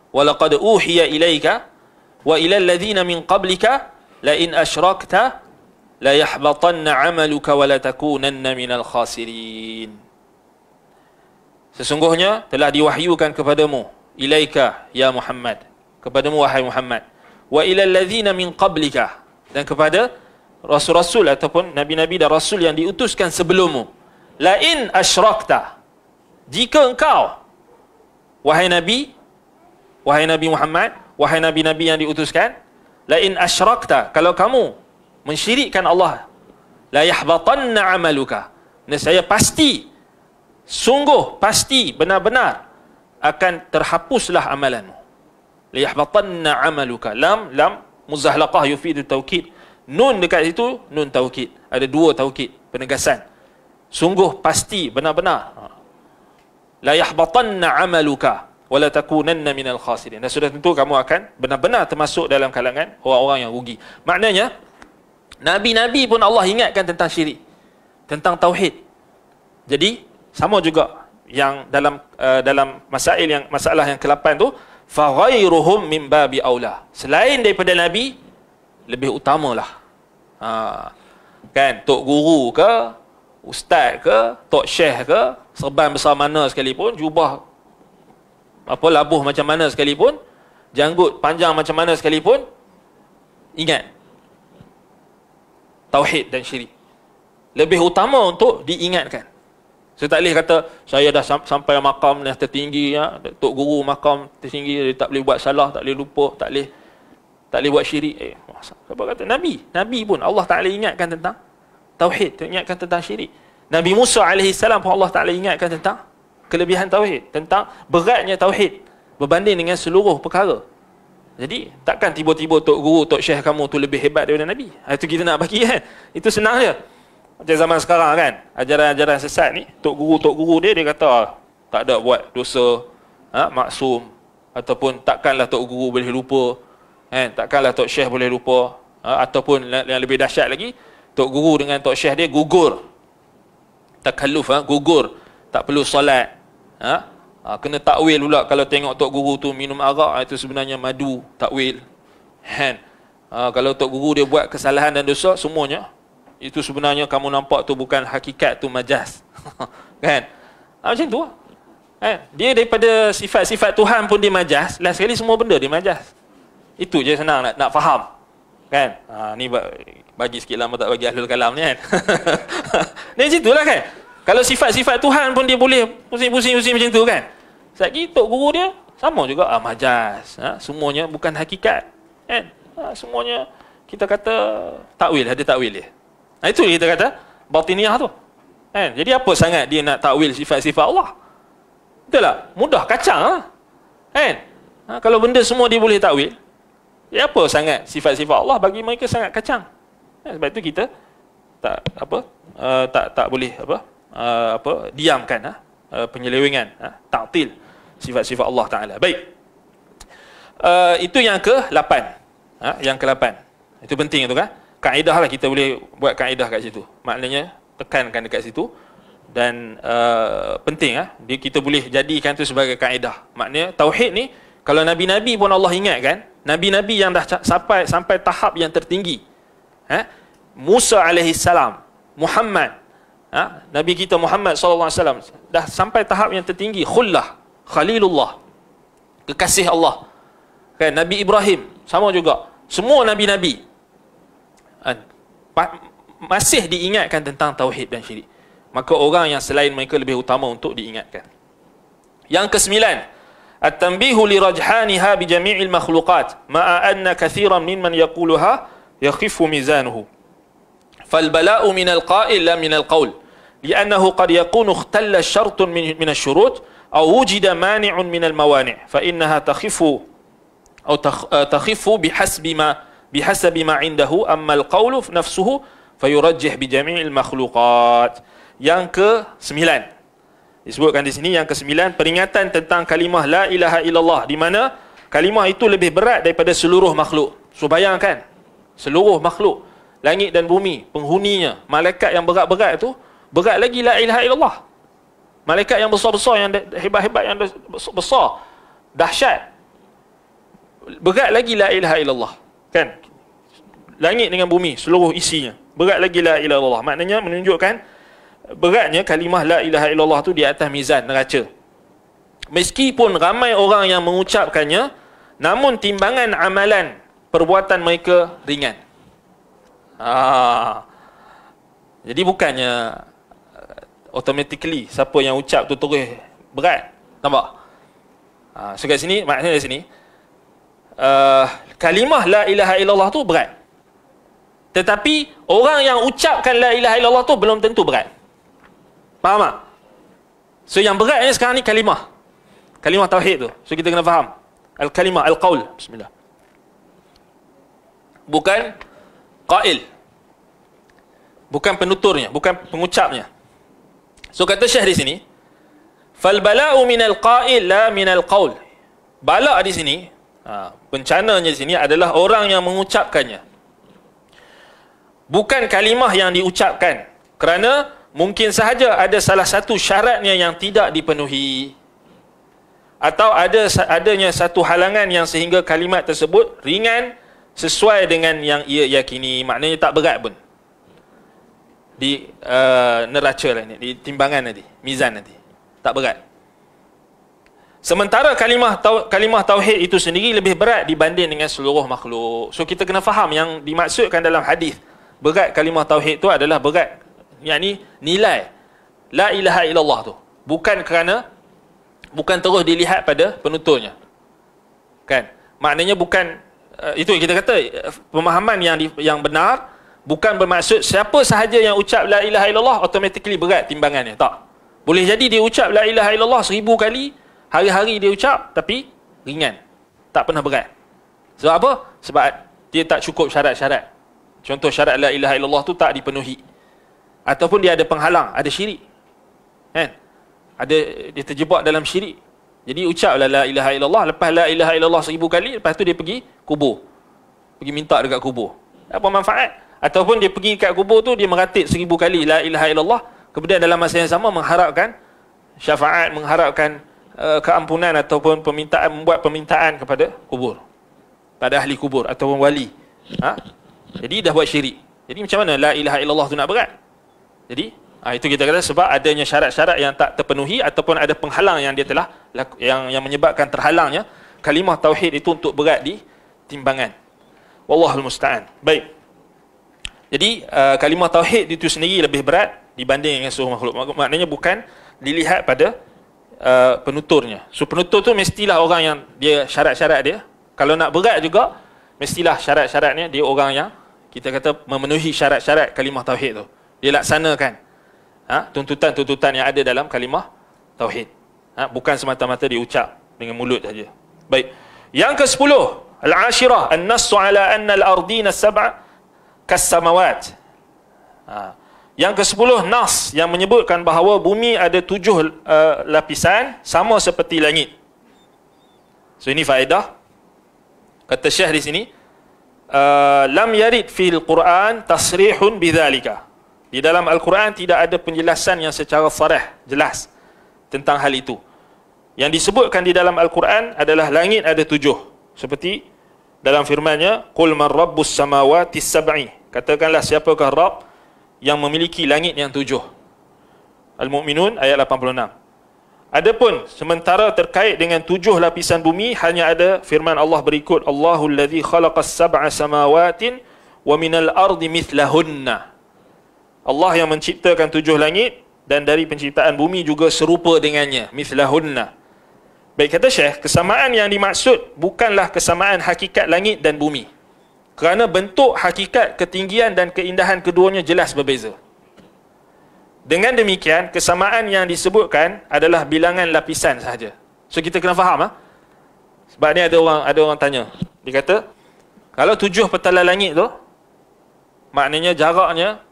walaqad uhiya ilaika wa ila alladhina min qablika la in asyrakta la yahbatanna 'amaluka wa la takunanna minal khasirin. Sesungguhnya telah diwahyukan kepadamu, ilaika ya Muhammad, kepadamu wahai Muhammad, wa ila alladhina min qablika, dan kepada rasul-rasul ataupun nabi-nabi dan rasul yang diutuskan sebelummu. La in asyrakta, jika engkau wahai Nabi Muhammad, wahai nabi-nabi yang diutuskan, la in asyrakta, kalau kamu mensyirikkan Allah, la yahbatanna amaluka, nescaya pasti, sungguh pasti, benar-benar akan terhapuslah amalanmu. La yahbatanna amaluka, lam muzahlaqah yufidu taukid. Nun dekat situ, nun taukid. Ada dua taukid, penegasan. Sungguh pasti, benar-benar. La yahbatanna amaluka wa la takunanna minal khasirin. Dan sudah tentu kamu akan benar-benar termasuk dalam kalangan orang-orang yang rugi. Maknanya, nabi-nabi pun Allah ingatkan tentang syirik, tentang tauhid. Jadi, sama juga yang dalam masalah yang ke-8 tu, fa ghairuhum min babi aula. Selain daripada nabi, lebih utamalah. Kan, tok guru ke, ustaz ke, tok syekh ke, serban besar mana sekalipun, jubah labuh macam mana sekalipun, janggut panjang macam mana sekalipun, ingat tauhid dan syirik lebih utama untuk diingatkan. Saya tak boleh kata saya dah sampai makam yang tertinggi, ya, tok guru makam tertinggi, dia tak boleh buat salah, tak boleh lupa, tak boleh buat syirik. Siapa kata? Nabi pun Allah Ta'ala ingatkan tentang tauhid, ingatkan tentang syirik. Nabi Musa AS pun Allah Ta'ala ingatkan tentang kelebihan tauhid, tentang beratnya tauhid berbanding dengan seluruh perkara. Jadi takkan tiba-tiba tok guru, tok syekh kamu tu lebih hebat daripada Nabi. Itu kita nak bagi kan. Itu senang je. Macam zaman sekarang kan, ajaran-ajaran sesat ni, tok guru dia kata tak ada buat dosa, maksum, ataupun takkanlah tok guru boleh lupa, kan, takkanlah tok syekh boleh lupa, ataupun yang lebih dahsyat lagi, tok guru dengan tok syekh dia gugur, takalluf, gugur, tak perlu solat, kena takwil pula. Kalau tengok tok guru tu minum arak, itu sebenarnya madu, takwil, kan. Kalau tok guru dia buat kesalahan dan dosa semuanya, itu sebenarnya kamu nampak tu bukan hakikat, tu majas. Kan? Macam tu. Kan? Dia daripada sifat-sifat Tuhan pun dia majas, last sekali semua benda dia majas. Itu je senang nak faham. Kan? Ni bagi sikit lama tak bagi ahlul kalam ni kan. Ni macam itulah kan. Kalau sifat-sifat Tuhan pun dia boleh pusing-pusing macam tu kan. Sekali tok guru dia sama juga, majas. Semuanya bukan hakikat. Kan? Semuanya kita kata takwil, ada takwil dia. Itu kita kata batiniah tu. Kan? Jadi apa sangat dia nak takwil sifat-sifat Allah? Betul tak? Mudah, kacang lah. Kan? Kalau benda semua dia boleh takwil, ya apa sangat sifat-sifat Allah bagi mereka sangat kacang. Sebab itu kita tak boleh diamkan penyelewengan, ta'til sifat-sifat Allah Taala. Baik. Itu yang ke-8. Yang ke-8. Itu penting itu kan? Kaedah lah, kita boleh buat kaedah kat situ. Maknanya tekankan dekat situ. Dan penting kita boleh jadikan tu sebagai kaedah. Maknanya tauhid ni, kalau nabi-nabi pun Allah ingatkan, nabi-nabi yang dah sampai tahap yang tertinggi, Musa AS, Muhammad, Nabi kita Muhammad SAW dah sampai tahap yang tertinggi, khullah, khalilullah, kekasih Allah. Kan? Nabi Ibrahim sama juga. Semua nabi-nabi masih diingatkan tentang tauhid dan syirik. Maka orang yang selain mereka lebih utama untuk diingatkan. Yang ke-9, at-tanbihu li rajhaniha bi jami'il makhluqat ma'a anna kathiran mimman yaquluha yakhifu mizanuhu. Fal bala'u min al-qa'il la min al-qawl, li'annahu qad yakunu ikhtalla syartun min asy-syurut aw wujida mani'un min al-mawani', fa innaha takhifu aw takhifu bihasabi ma indahu, amma al-qawlu nafsuhu fayurajjih bi jami'il makhluqat. Yang ke-9 disebutkan di sini, yang ke-9, peringatan tentang kalimah la ilaha illallah, di mana kalimah itu lebih berat daripada seluruh makhluk. So bayangkan, seluruh makhluk, langit dan bumi, penghuninya, malaikat yang berat-berat itu, berat lagi la ilaha illallah. Malaikat yang besar-besar, yang hebat-hebat, yang besar, dahsyat, berat lagi la ilaha illallah. Kan? Langit dengan bumi, seluruh isinya, berat lagi la ilaha illallah. Maknanya menunjukkan beratnya kalimah la ilaha illallah tu di atas mizan neraca. Meskipun ramai orang yang mengucapkannya, namun timbangan amalan perbuatan mereka ringan. Jadi bukannya automatically siapa yang ucap tu terus berat. Nampak? So kat sini, maknanya dari sini, kalimah la ilaha illallah tu berat. Tetapi orang yang ucapkan la ilaha illallah tu belum tentu berat. Faham tak? So yang berat ni sekarang ni kalimah. Kalimah tauhid tu. So kita kena faham. Al-kalimah, al-qaul. Bismillah. Bukan qail. Bukan penuturnya, bukan pengucapnya. So kata Syekh di sini, fal bala'u minal qail la minal qaul. Bala' di sini, bencananya di sini adalah orang yang mengucapkannya. Bukan kalimah yang diucapkan. Kerana mungkin sahaja ada salah satu syaratnya yang tidak dipenuhi. Atau adanya satu halangan yang sehingga kalimat tersebut ringan sesuai dengan yang ia yakini. Maknanya tak berat pun. Di neraca lah ni, di timbangan nanti, mizan nanti. Tak berat. Sementara kalimah tauhid itu sendiri lebih berat dibanding dengan seluruh makhluk. So kita kena faham yang dimaksudkan dalam hadis berat kalimah tauhid itu adalah berat, yakni nilai la ilaha illallah tu. Bukan terus dilihat pada penuturnya. Kan? Maknanya bukan itu yang kita kata pemahaman yang benar. Bukan bermaksud siapa sahaja yang ucap la ilaha illallah automatically berat timbangannya. Tak. Boleh jadi dia ucap la ilaha illallah 1000 kali, hari-hari dia ucap, tapi ringan. Tak pernah berat. Sebab apa? Sebab dia tak cukup syarat-syarat. Contoh syarat la ilaha illallah tu tak dipenuhi. Ataupun dia ada penghalang, ada syirik. Kan? Dia terjebak dalam syirik. Jadi ucaplah la ilaha illallah, lepas la ilaha illallah 1000 kali, lepas tu dia pergi kubur. Pergi minta dekat kubur. Apa manfaat? Ataupun dia pergi kat kubur tu, dia meratib 1000 kali la ilaha illallah, kemudian dalam masa yang sama mengharapkan syafaat, mengharapkan keampunan ataupun membuat permintaan kepada kubur, pada ahli kubur ataupun wali. Jadi dah buat syirik. Jadi macam mana la ilaha illallah tu nak berat? Jadi itu kita kata sebab adanya syarat-syarat yang tak terpenuhi ataupun ada penghalang yang dia telah yang menyebabkan terhalangnya kalimah tauhid itu untuk berat di timbangan. Wallahul musta'an. Baik. Jadi kalimah tauhid itu sendiri lebih berat dibanding dengan seluruh makhluk. Maknanya bukan dilihat pada penuturnya. So penutur tu mestilah orang yang dia syarat-syarat dia. Kalau nak berat juga mestilah syarat-syaratnya dia orang yang kita kata memenuhi syarat-syarat kalimah tauhid tu. Dia laksanakan tuntutan-tuntutan yang ada dalam kalimah tauhid. Bukan semata-mata diucap dengan mulut saja. Baik. Yang ke-10, al-ashirah an-nassu ala anna al-ardina as-sab'a kas-samawat. Yang ke-10 nas yang menyebutkan bahawa bumi ada 7 lapisan sama seperti langit. So ini faedah. Kata Syekh di sini, lam yarid fil Quran tasrihun bidzalika. Di dalam Al-Quran tidak ada penjelasan yang secara sarih, jelas tentang hal itu. Yang disebutkan di dalam Al-Quran adalah langit ada 7. Seperti dalam firman-Nya, "Qul man rabbus samawati sab'i." Katakanlah siapakah Rabb yang memiliki langit yang 7. Al-Mu'minun ayat 86. Adapun sementara terkait dengan 7 lapisan bumi hanya ada firman Allah berikut, "Allahul ladzi khalaqas sab'a samawatin wa minal ardi mithlahunna." Allah yang menciptakan 7 langit dan dari penciptaan bumi juga serupa dengannya, mithlahunna. Baik, kata Syekh, kesamaan yang dimaksud bukanlah kesamaan hakikat langit dan bumi. Kerana bentuk, hakikat, ketinggian dan keindahan keduanya jelas berbeza. Dengan demikian, kesamaan yang disebutkan adalah bilangan lapisan sahaja. So kita kena faham. Sebab ni ada orang tanya. Dia kata, kalau 7 petala langit tu, maknanya jaraknya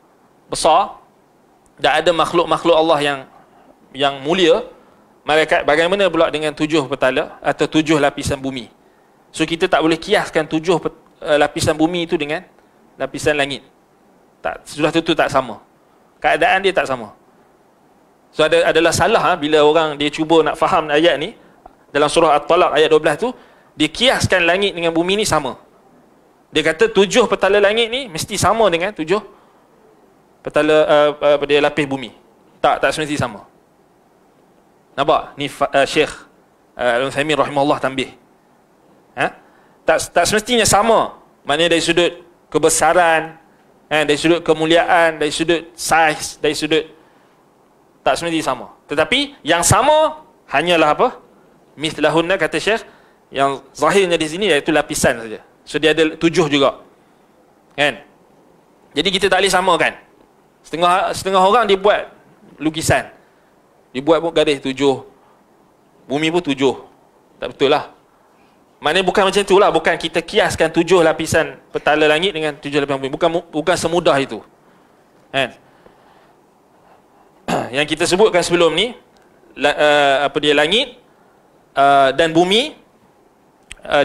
besar, dan ada makhluk-makhluk Allah yang mulia, malaikat, bagaimana pula dengan 7 petala atau 7 lapisan bumi? So kita tak boleh kiaskan 7 lapisan bumi itu dengan lapisan langit. Tak, sudah tentu tak sama. Keadaan dia tak sama. So adalah salah bila orang dia cuba nak faham ayat ni dalam surah At-Talaq ayat 12 tu, dia kiaskan langit dengan bumi ni sama. Dia kata 7 petala langit ni mesti sama dengan 7 petala dia lapis bumi. Tak semesti sama. Nampak? Ni Syekh Al-Utsaimin rahimahullah tambih. Tak semestinya sama. Maknanya dari sudut kebesaran, Dari sudut kemuliaan, dari sudut saiz, dari sudut tak semestinya sama. Tetapi yang sama hanyalah apa? Mithlahunna, kata Syekh, yang zahirnya di sini iaitu lapisan saja. So dia ada 7 juga. Kan? Jadi kita tak boleh samakan. Setengah orang dia buat lukisan. Dia buat pun garis 7. Bumi pun 7. Tak betul lah. Maknanya bukan macam itulah, bukan kita kiaskan 7 lapisan petala langit dengan 7 lapisan bumi. Bukan semudah itu. Kan? Yang kita sebutkan sebelum ni, langit dan bumi,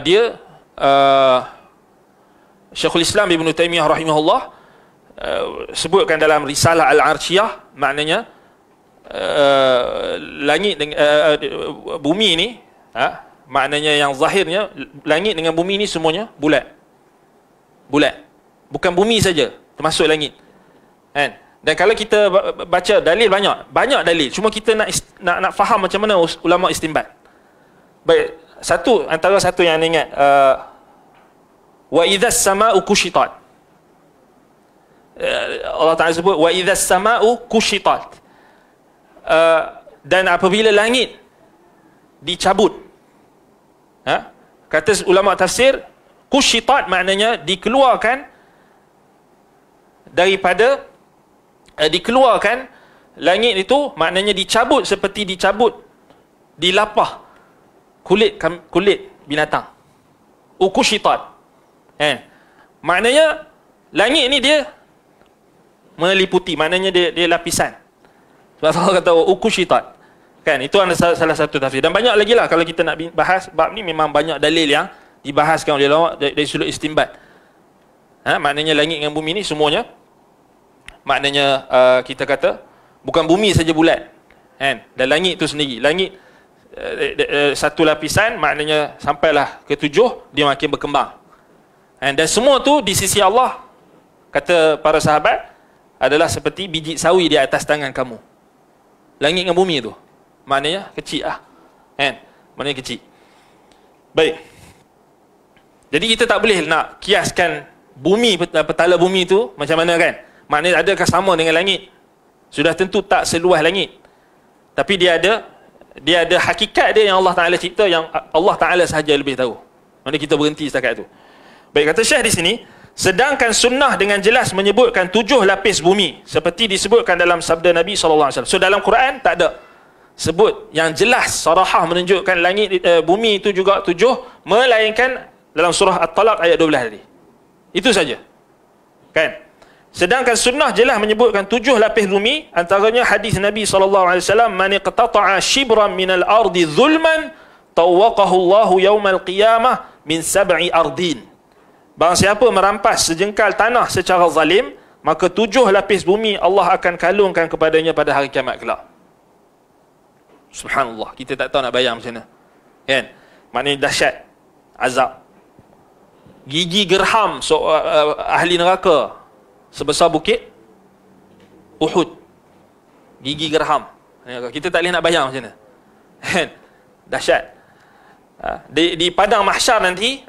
dia Syekhul Islam Ibn Taymiyah rahimahullah sebutkan dalam Risalah Al-Arshiyah, maknanya langit bumi ni, maknanya yang zahirnya langit dengan bumi ni semuanya bulat. Bukan bumi saja, termasuk langit. Kan? Dan kalau kita baca dalil, banyak dalil. Cuma kita nak faham macam mana ulama istinbat. Baik, antara satu yang anda ingat, wa idzas sama'u kushitat. Allah Ta'ala sebut wa idzas sama'u kushitat. Dan apabila langit dicabut. Kata ulama tafsir, kushitat maknanya dikeluarkan daripada dikeluarkan langit itu, maknanya dicabut seperti dicabut, dilapah kulit binatang. Ukushitat. Maknanya langit ni dia meliputi, maknanya dia lapisan. Sebab Allah kata ukushitat. Kan, itu adalah salah satu tafsir. Dan banyak lagi lah, kalau kita nak bahas bab ni memang banyak dalil yang dibahaskan oleh ulama dari sudut istinbat. Maknanya langit dengan bumi ni semuanya, maknanya kita kata bukan bumi saja bulat, kan? Dan langit itu sendiri, langit satu lapisan, maknanya sampailah ke 7 dia makin berkembang. Dan semua tu di sisi Allah, kata para sahabat, adalah seperti biji sawi di atas tangan kamu. Langit dengan bumi tu maknanya kecil lah, kan? Maknanya kecil. Baik. Jadi kita tak boleh nak kiaskan bumi, petala bumi tu macam mana, kan? Maknanya adakah sama dengan langit? Sudah tentu tak seluas langit. Tapi dia ada hakikat dia yang Allah Ta'ala cipta, yang Allah Ta'ala sahaja lebih tahu. Maknanya kita berhenti setakat tu. Baik, kata Syekh di sini, sedangkan sunnah dengan jelas menyebutkan 7 lapis bumi, seperti disebutkan dalam sabda Nabi SAW. So dalam Quran tak ada sebut yang jelas sarahah menunjukkan langit bumi itu juga 7, melainkan dalam surah At-Talaq ayat 12 tadi. Itu saja. Kan? Sedangkan sunnah jelas menyebutkan 7 lapis bumi, antaranya hadis Nabi SAW, man iqtata'a shibran minal ardi zulman tawaqahu Allahu yawmal qiyamah min 7 ardin. Barang siapa merampas sejengkal tanah secara zalim, maka 7 lapis bumi Allah akan kalungkan kepadanya pada hari kiamat kelak. Subhanallah, kita tak tahu nak bayang macam mana. Kan? Maknanya dahsyat azab. Gigi gerham ahli neraka sebesar bukit Uhud. Gigi gerham. Kita tak boleh nak bayang macam mana. Kan? Dahsyat. Di padang mahsyar nanti,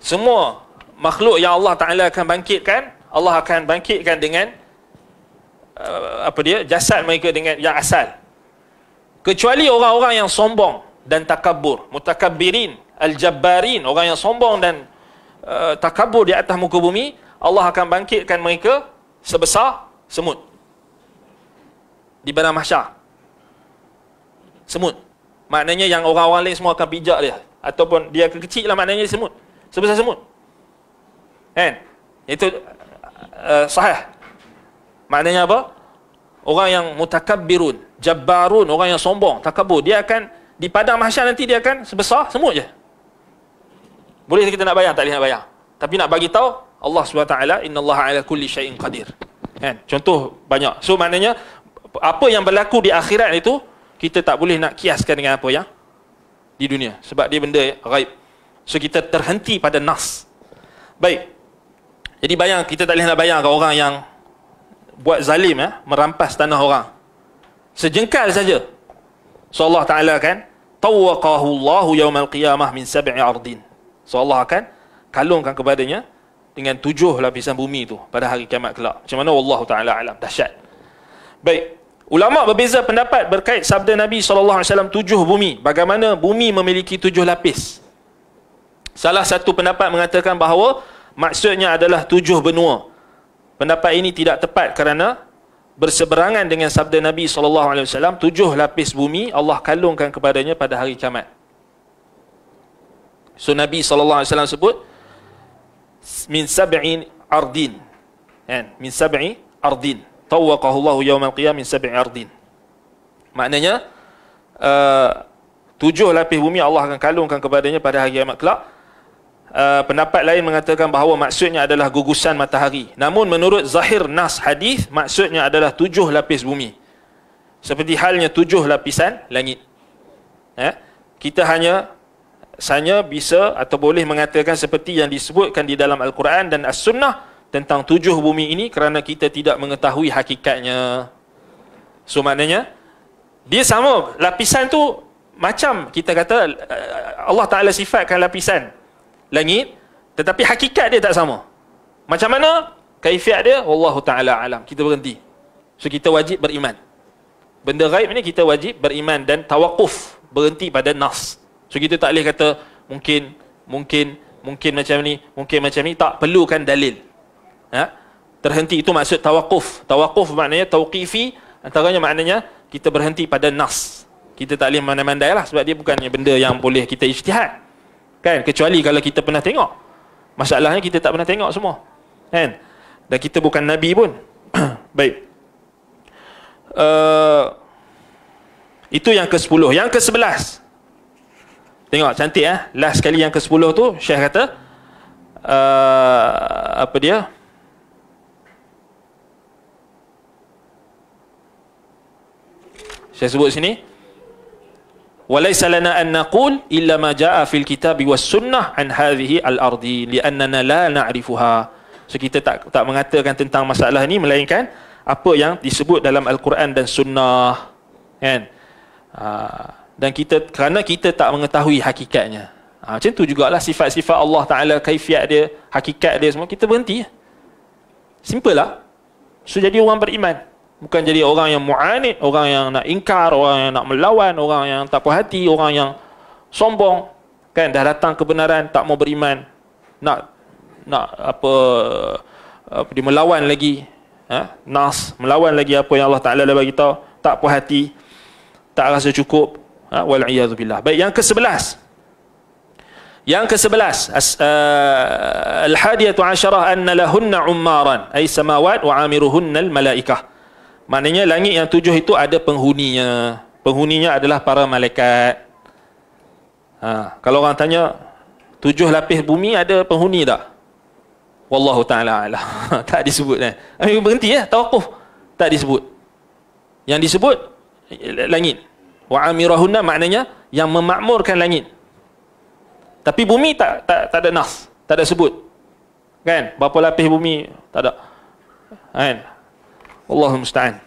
semua makhluk yang Allah Ta'ala akan bangkitkan, Allah akan bangkitkan dengan jasad mereka dengan yang asal. Kecuali orang-orang yang sombong dan takabur, mutakabbirin, al-jabbarin, orang yang sombong dan takabur di atas muka bumi, Allah akan bangkitkan mereka sebesar semut di padang mahsyar. Semut. Maknanya yang orang-orang lain semua akan pijak dia, ataupun dia kecil lah, maknanya semut, sebesar semut. Kan? Itu sahih. Maknanya apa? Orang yang mutakabbirun, jabbarun, orang yang sombong, takabur, dia akan di padang mahsyar nanti dia akan sebesar semut je. Boleh kita nak bayang? Tak boleh nak bayang. Tapi nak bagi tahu Allah SWT, innallaha ala kulli syai'in qadir. Kan? Contoh banyak. So maknanya apa yang berlaku di akhirat itu kita tak boleh nak kiaskan dengan apa yang di dunia, sebab dia benda ghaib. So kita terhenti pada nas. Baik. Jadi kita tak boleh nak bayangkan orang yang buat zalim, merampas tanah orang sejengkal saja. So Allah Ta'ala kan tawaqahu Allahu yawmal qiyamah min 7 ardin. So Allah akan kalungkan kepadanya dengan 7 lapisan bumi tu pada hari kiamat kelak. Macam mana? Wallahu ta'ala alam. Dahsyat. Baik, ulama berbeza pendapat berkait sabda Nabi SAW 7 bumi. Bagaimana bumi memiliki 7 lapis? Salah satu pendapat mengatakan bahawa maksudnya adalah 7 benua. Pendapat ini tidak tepat kerana berseberangan dengan sabda Nabi SAW, 7 lapis bumi Allah kalungkan kepadanya pada hari kiamat. So Nabi SAW sebut min sab'i ardin, kan? Min sab'i ardin tawaqahu Allah yawmal qiyamah min sab'i ardin. Maknanya 7 lapis bumi Allah akan kalungkan kepadanya pada hari kiamat kelak. Pendapat lain mengatakan bahawa maksudnya adalah gugusan matahari. Namun menurut zahir nas hadis, maksudnya adalah 7 lapis bumi. Seperti halnya 7 lapisan langit. Kita hanya bisa atau boleh mengatakan seperti yang disebutkan di dalam Al-Quran dan As-Sunnah tentang 7 bumi ini kerana kita tidak mengetahui hakikatnya. So maknanya dia sama, lapisan tu macam kita kata Allah Ta'ala sifatkan lapisan langit, tetapi hakikat dia tak sama. Macam mana kaifiat dia? Wallahu ta'ala alam. Kita berhenti. So kita wajib beriman. Benda gaib ni kita wajib beriman dan tawakuf, berhenti pada nas. So kita tak boleh kata mungkin macam ni, mungkin macam ni, tak perlukan dalil. Terhenti, itu maksud tawakuf. Tawakuf maknanya tauqifi, antaranya maknanya kita berhenti pada nas. Kita tak boleh mandai-mandai lah, sebab dia bukannya benda yang boleh kita ijtihad, kan? Kecuali kalau kita pernah tengok. Masalahnya kita tak pernah tengok semua, kan? Dan kita bukan Nabi pun. Baik. Itu yang ke-10. Yang ke-11, tengok cantik last sekali yang ke-10 tu Syekh kata apa dia? Syekh sebut sini, walaysa lana an naqul illa ma jaa fil kitab was sunnah an hadhihi al ardi li'annana la na'rifuha. So kita tak mengatakan tentang masalah ni melainkan apa yang disebut dalam Al-Quran dan sunnah, kan? Dan kita, kerana kita tak mengetahui hakikatnya. Macam tu jugalah sifat-sifat Allah Ta'ala, kaifiat dia, hakikat dia semua, kita berhenti. Simple lah. So jadi orang beriman, bukan jadi orang yang mu'anid, orang yang nak ingkar, orang yang nak melawan, orang yang tak puas hati, orang yang sombong, kan? Dah datang kebenaran tak mau beriman, nak dia melawan lagi nas, melawan lagi apa yang Allah Ta'ala dah bagi tahu, tak puas hati, tak rasa cukup, wal'iyadzubillah. Baik, yang ke-11. Yang ke-11, al-hadiyatu asyarah anna lahunna ummaran ay samawat wa amiruhunna al-malaikah. Maknanya langit yang 7 itu ada penghuninya. Penghuninya adalah para malaikat. Kalau orang tanya 7 lapis bumi ada penghuni tak? Wallahu ta'ala alam. Tak disebut kan? Berhenti tawakuf. Tak disebut. Yang disebut langit. Wa amirahunna maknanya yang memakmurkan langit. Tapi bumi tak ada nas, tak ada sebut. Kan? Berapa lapis bumi tak ada. Kan? Allahul musta'an.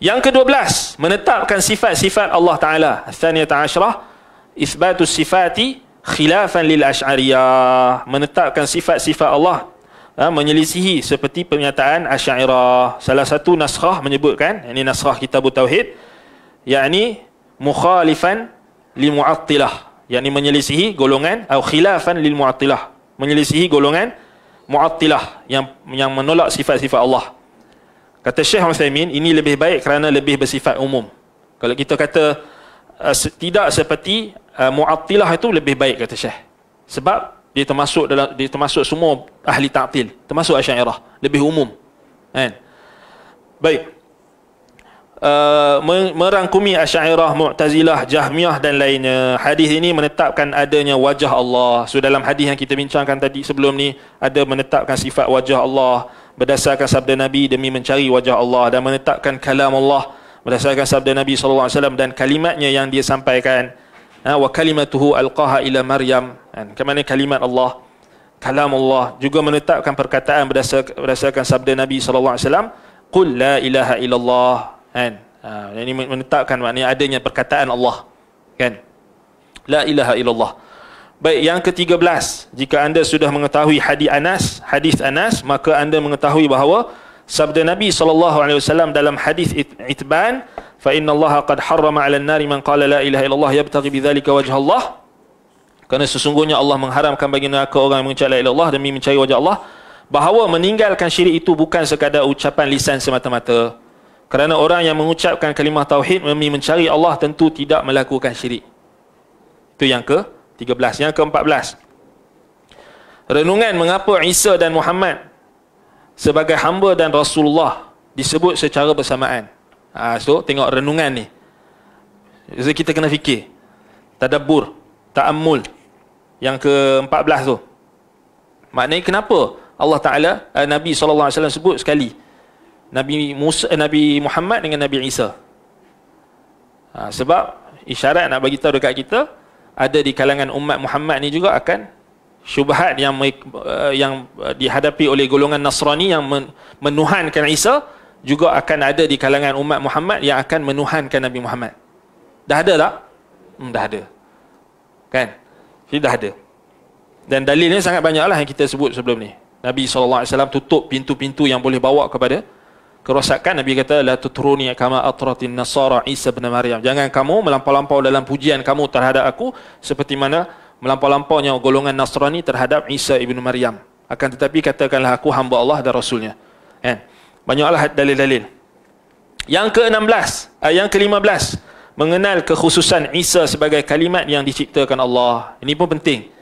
Yang ke-12, menetapkan sifat-sifat Allah Ta'ala. Al-thaniyata asyrah, itsbatus sifati khilafan lil asy'ariyah. Menetapkan sifat-sifat Allah menyelisihi seperti pernyataan Asy'ariyah. Salah satu naskhah menyebutkan, ini naskhah kitab tauhid, yakni mukhalifan li mu'attilah, yakni menyelisihi golongan, atau khilafan lil mu'attilah, menyelisihi golongan mu'attilah yang menolak sifat-sifat Allah. Kata Syekh Utsaimin, ini lebih baik kerana lebih bersifat umum. Kalau kita kata tidak seperti mu'attilah, itu lebih baik kata Syekh, sebab dia termasuk semua ahli ta'til, termasuk Asy'ariyah, lebih umum, kan? Baik. Merangkumi Asy'ariyah, Mu'tazilah, Jahmiyah dan lainnya. Hadis ini menetapkan adanya wajah Allah. So dalam hadis yang kita bincangkan tadi sebelum ni, ada menetapkan sifat wajah Allah berdasarkan sabda Nabi demi mencari wajah Allah, dan menetapkan kalam Allah berdasarkan sabda Nabi SAW dan kalimatnya yang dia sampaikan. Wa kalimatuhu alqaha ila Maryam. Kemana kalimat Allah, kalam Allah. Juga menetapkan perkataan berdasarkan sabda Nabi SAW, qul la ilaha illallah. Ini menetapkan maknanya adanya perkataan Allah, kan? La ilaha illallah. Baik, yang ke-13, jika anda sudah mengetahui hadis Anas, maka anda mengetahui bahawa sabda Nabi SAW dalam hadis Itban, fa inna Allah qad harrama 'alan nari man qala la ilaha illallah yabtaghi bidzalika wajha Allah. Kerana sesungguhnya Allah mengharamkan bagi neraka orang yang mengucap la ilaha illallah demi mencari wajah Allah. Bahawa meninggalkan syirik itu bukan sekadar ucapan lisan semata-mata. Kerana orang yang mengucapkan kalimah tauhid demi mencari Allah tentu tidak melakukan syirik. Itu yang ke-13. Yang ke-14, renungan mengapa Isa dan Muhammad sebagai hamba dan Rasulullah disebut secara bersamaan. So tengok renungan ni. Jadi kita kena fikir, tadabbur, ta'ammul. Yang ke-14 tu, maknanya kenapa Allah Ta'ala, Nabi SAW sebut sekali Nabi Muhammad dengan Nabi Isa. Sebab isyarat nak bagi tahu dekat kita, ada di kalangan umat Muhammad ni juga akan syubhat yang dihadapi oleh golongan Nasrani yang menuhankan Isa, juga akan ada di kalangan umat Muhammad yang akan menuhankan Nabi Muhammad. Dah ada tak? Dah ada. Kan? Jadi dah ada. Dan dalilnya sangat banyaklah yang kita sebut sebelum ni. Nabi SAW tutup pintu-pintu yang boleh bawa kepada kerosakan. Nabi kata, la tutruni kama atratin nasara Isa bin Maryam. Jangan kamu melampau-lampau dalam pujian kamu terhadap aku seperti mana melampau-lampaunya golongan Nasrani terhadap Isa ibn Maryam. Akan tetapi katakanlah aku hamba Allah dan Rasulnya. Banyaklah dalil-dalil. Yang ke-16, yang ke-15, mengenal kekhususan Isa sebagai kalimat yang diciptakan Allah. Ini pun penting.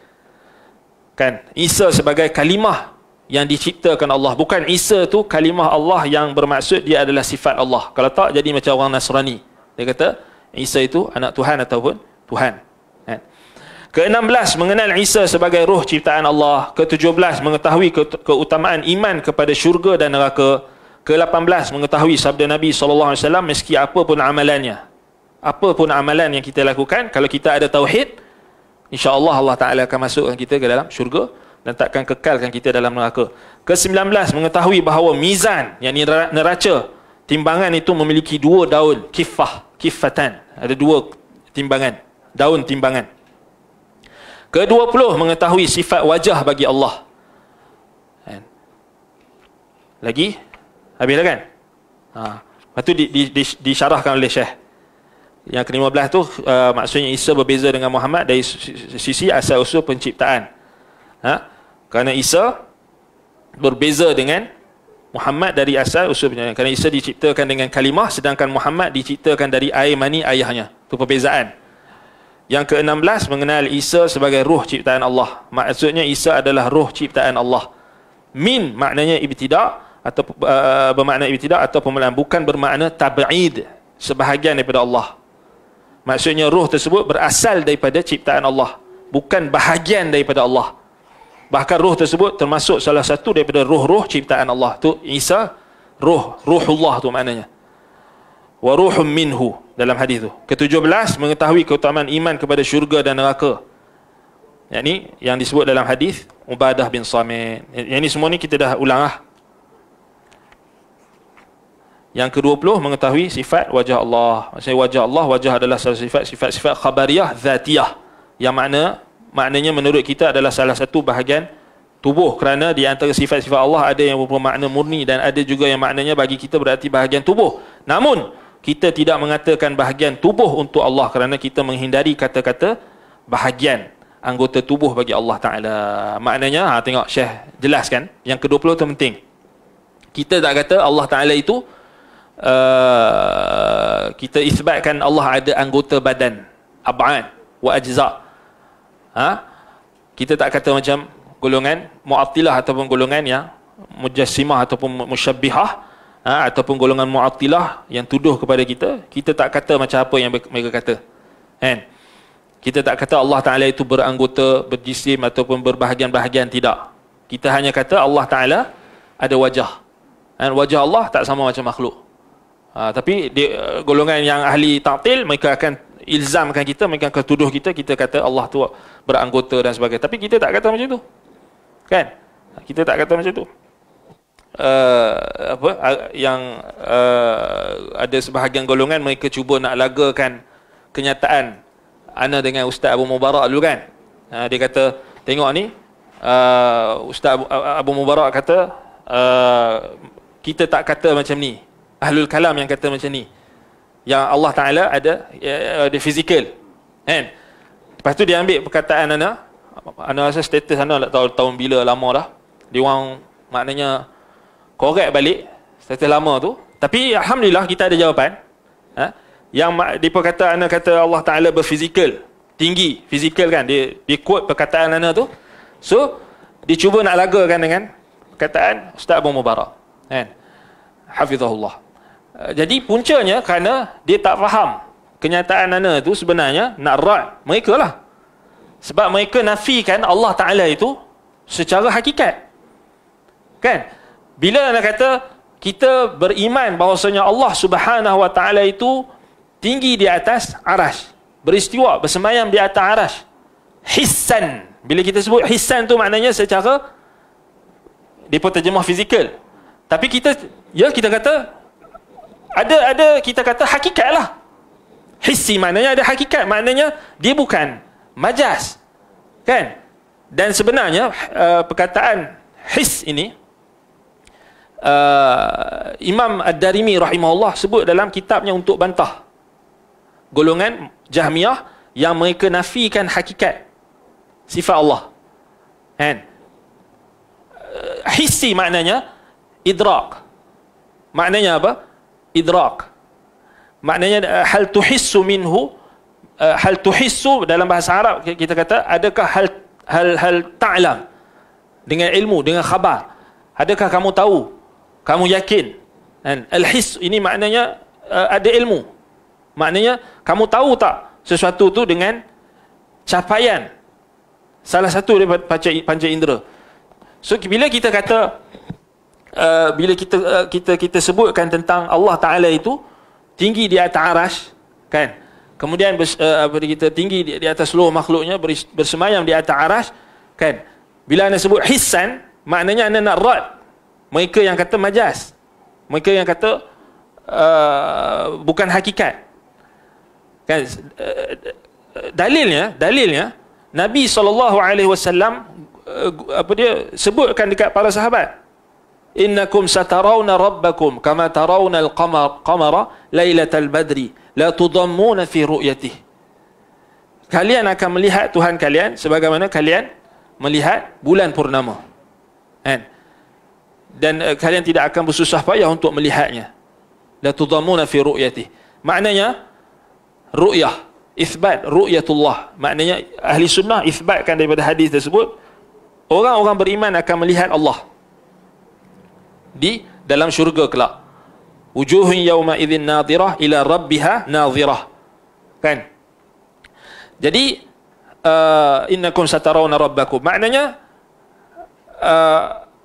Kan? Isa sebagai kalimah yang diciptakan Allah. Bukan Isa tu kalimah Allah yang bermaksud dia adalah sifat Allah. Kalau tak, jadi macam orang Nasrani. Dia kata Isa itu anak Tuhan ataupun Tuhan. Ke-16, mengenal Isa sebagai ruh ciptaan Allah. Ke-17, mengetahui keutamaan iman kepada syurga dan neraka. Ke-18, mengetahui sabda Nabi SAW meski apa pun amalannya. Apa pun amalan yang kita lakukan, kalau kita ada tauhid, insya-Allah Allah Ta'ala akan masukkan kita ke dalam syurga dan takkan kekalkan kita dalam neraka. Ke-19, mengetahui bahawa mizan, yang neraca, timbangan itu memiliki dua daun, kiffatan. Ada dua timbangan, daun timbangan. Ke-20, mengetahui sifat wajah bagi Allah. Lagi? Habis dah kan? Lepas tu disyarahkan oleh Syekh. Yang ke-15 tu maksudnya Isa berbeza dengan Muhammad dari sisi asal usul penciptaan. Kerana Isa berbeza dengan Muhammad dari asal usul penciptaan. Kerana Isa diciptakan dengan kalimah, sedangkan Muhammad diciptakan dari air mani ayahnya. Itu perbezaan. Yang ke-16, mengenal Isa sebagai ruh ciptaan Allah. Maksudnya Isa adalah ruh ciptaan Allah. Min maknanya ibtida' atau bermakna ibtida' atau pemulaan, bukan bermakna tab'id, sebahagian daripada Allah. Maksudnya ruh tersebut berasal daripada ciptaan Allah, bukan bahagian daripada Allah. Bahkan ruh tersebut termasuk salah satu daripada ruh-ruh ciptaan Allah. Tu Isa, ruhullah tu maknanya. Wa ruhum minhu dalam hadis tu. Ke-17, mengetahui keutamaan iman kepada syurga dan neraka. Yang ni yang disebut dalam hadis Ubadah bin Samit. Yang ni semua ni kita dah ulang lah. Yang ke-20, mengetahui sifat wajah Allah. Maksudnya wajah Allah, wajah adalah salah sifat khabariyah, zatiyah. Yang maknanya menurut kita adalah salah satu bahagian tubuh. Kerana di antara sifat-sifat Allah ada yang bermakna murni dan ada juga yang maknanya bagi kita berarti bahagian tubuh. Namun, kita tidak mengatakan bahagian tubuh untuk Allah kerana kita menghindari kata-kata bahagian anggota tubuh bagi Allah Ta'ala. Maknanya, tengok Syekh jelaskan. Yang ke-20 itu penting. Kita tak kata Allah Ta'ala itu kita isbatkan Allah ada anggota badan, ab'ad wa ajza'. Kita tak kata macam golongan Mu'attilah ataupun golongan yang Mujassimah ataupun Musyabbihah, ataupun golongan Mu'attilah yang tuduh kepada kita. Kita tak kata macam apa yang mereka kata. Kita tak kata Allah Ta'ala itu beranggota, berjisim ataupun berbahagian-bahagian. Tidak. Kita hanya kata Allah Ta'ala ada wajah. Wajah Allah tak sama macam makhluk. Tapi golongan yang ahli ta'til, mereka akan ilzamkan kita, mereka akan tuduh kita, kita kata Allah tu beranggota dan sebagainya. Tapi kita tak kata macam tu. Kan? Kita tak kata macam tu. Ada sebahagian golongan mereka cuba nak lagakan kenyataan ana dengan Ustaz Abu Mubarak dulu kan. Dia kata, tengok ni, Ustaz Abu Mubarak kata, kita tak kata macam ni. Ahlul kalam yang kata macam ni. Yang Allah Ta'ala ada fizikal. Kan? Lepas tu dia ambil perkataan Ana rasa status Ana tak tahu tahun bila, lama dah. Dia orang maknanya korek balik status lama tu. Tapi Alhamdulillah kita ada jawapan. Yang dia kata, Ana kata Allah Ta'ala berfizikal, tinggi, fizikal kan. Dia quote perkataan Ana tu. So, dia cuba nak lagakan dengan perkataan Ustaz Abu Mubarak. Kan? Hafizahullah. Jadi puncanya kerana dia tak faham kenyataan Ana tu sebenarnya nak rad mereka lah. Sebab mereka nafikan Allah Ta'ala itu secara hakikat. Kan? Bila Ana kata kita beriman bahawasanya Allah Subhanahu Wa Ta'ala itu tinggi di atas arash, beristiwa, bersemayam di atas arash. Hissan. Bila kita sebut hissan tu maknanya secara, dia pun terjemah fizikal. Tapi kita kata ada kita kata hakikat lah. Hissi maknanya ada hakikat, maknanya dia bukan majaz. Kan? Dan sebenarnya perkataan his ini Imam Ad-Darimi rahimahullah sebut dalam kitabnya untuk bantah golongan Jahmiyah yang mereka nafikan hakikat sifat Allah. Kan? Hissi maknanya idrak. Maknanya apa? Idrak. Maknanya hal tuhissu minhu, hal tuhissu dalam bahasa Arab kita kata, adakah hal ta'lam, dengan ilmu, dengan khabar. Adakah kamu tahu? Kamu yakin? Dan al-hiss ini maknanya ada ilmu. Maknanya kamu tahu tak sesuatu tu dengan capaian salah satu daripada panca indera. So bila kita kata bila kita sebutkan tentang Allah Ta'ala itu tinggi di atas arash, kan? Kemudian kita tinggi di atas seluruh makhluknya, bersemayam di atas arash, kan? Bila anda sebut hissan, maknanya anda nak rad mereka yang kata majaz, mereka yang kata bukan hakikat. Kan? Dalilnya Nabi SAW sebutkan dekat para sahabat, innakum satarawna rabbakum kama tarawna al-qamara lailatal badri la tudammuna fi ru'yatih. Kalian akan melihat Tuhan kalian sebagaimana kalian melihat bulan purnama. Kan? Dan kalian tidak akan bersusah payah untuk melihatnya. La tudammuna fi ru'yatih. Maknanya ru'yah, isbat ru'yatullah. Maknanya ahli sunnah isbatkan daripada hadis tersebut, orang-orang beriman akan melihat Allah di dalam syurga kelak. Wujuhun yawma idzin nadhirah ila rabbiha nadhirah. Kan? Jadi innakum satarawna rabbakum, maknanya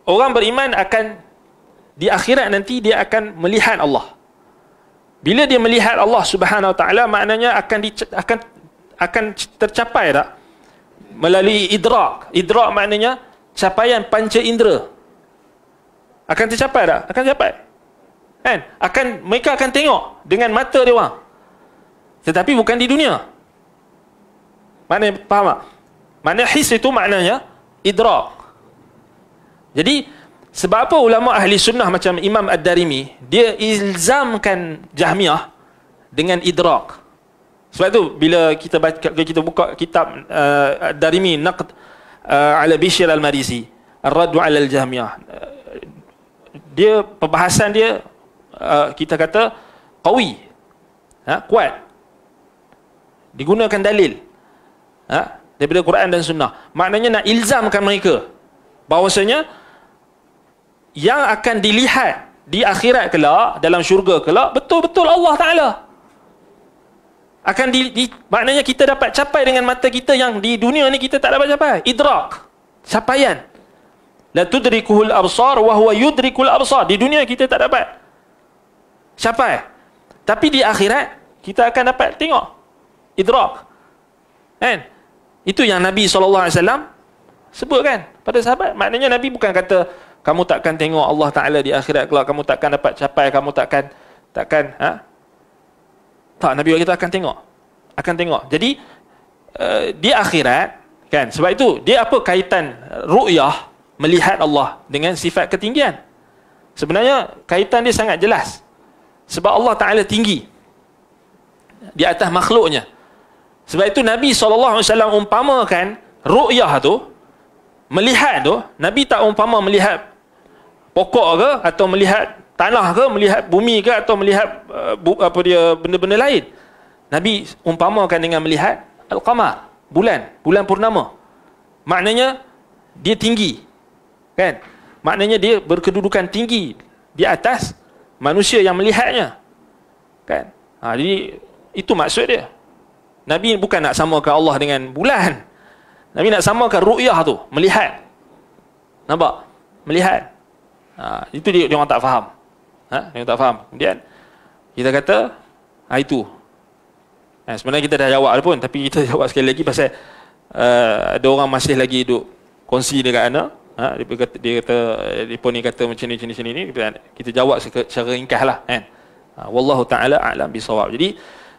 orang beriman akan di akhirat nanti dia akan melihat Allah. Bila dia melihat Allah Subhanahu Wa Ta'ala, maknanya akan tercapai tak melalui idrak. Idrak maknanya capaian panca indera. Akan tercapai tak? Akan capai. Kan? Mereka akan tengok dengan mata dia orang. Tetapi bukan di dunia. Maknanya, faham tak? Maknanya his itu maknanya idrak. Jadi, sebab apa ulama ahli sunnah macam Imam Ad-Darimi, dia ilzamkan Jahmiyah dengan idrak. Sebab tu, bila kita buka kitab Ad-Darimi, Naqd ala Bishr al-Marisi, Ar-Raddu ala al-Jahmiyah, dia perbahasan dia kita kata qawi, kuat, digunakan dalil daripada Quran dan Sunnah. Maknanya nak ilzamkan mereka bahawasanya yang akan dilihat di akhirat kelak, dalam syurga kelak, betul-betul Allah Ta'ala. Maknanya kita dapat capai dengan mata kita yang di dunia ni kita tak dapat capai. Idrak, capaian. La tudrikuhul absar wa huwa yudrikul absar. Di dunia kita tak dapat capai. Tapi di akhirat kita akan dapat tengok. Idrak. Kan? Itu yang Nabi SAW sebutkan pada sahabat. Maknanya Nabi bukan kata kamu takkan tengok Allah Ta'ala di akhirat kelak, kamu takkan dapat capai, kamu takkan tak, Nabi kita akan tengok. Jadi di akhirat Kan? Sebab itu, dia apa kaitan ru'yah, melihat Allah dengan sifat ketinggian? Sebenarnya kaitan dia sangat jelas. Sebab Allah Ta'ala tinggi di atas makhluknya. Sebab itu Nabi SAW umpamakan ru'yah tu, melihat tu, Nabi tak umpama melihat pokok ke, atau melihat tanah ke, melihat bumi ke, atau melihat benda-benda lain. Nabi umpamakan dengan melihat al-qamar, bulan purnama. Maknanya dia tinggi, kan? Maknanya dia berkedudukan tinggi di atas manusia yang melihatnya, kan? Jadi itu maksud dia. Nabi bukan nak samakan Allah dengan bulan. Nabi nak samakan ru'yah tu, melihat. Nampak? Melihat. Itu dia orang tak faham. Dia tak faham. Kemudian kita kata itu. Sebenarnya kita dah jawab pun, tapi kita jawab sekali lagi pasal ada orang masih lagi duk kongsi dekat anak. Dia kata depa ni kata macam ni kita jawab secara ringkas lah, kan. Wallahu taala a'lam bisawab. Jadi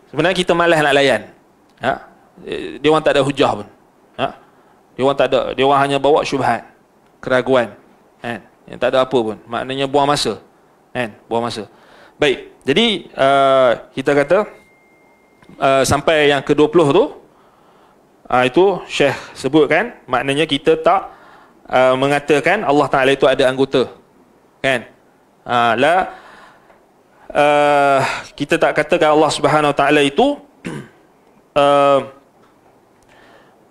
sebenarnya kita malas nak layan. Dia orang tak ada hujah pun. Dia orang tak ada, dia orang hanya bawa syubhat, keraguan, kan. Yang tak ada apa pun. Maknanya buang masa, kan. Buang masa. Baik. Jadi kita kata sampai yang ke-20 tu, itu Syekh sebutkan, maknanya kita tak mengatakan Allah Ta'ala itu ada anggota, kan. Kita tak katakan Allah Subhanahu Wa Ta'ala itu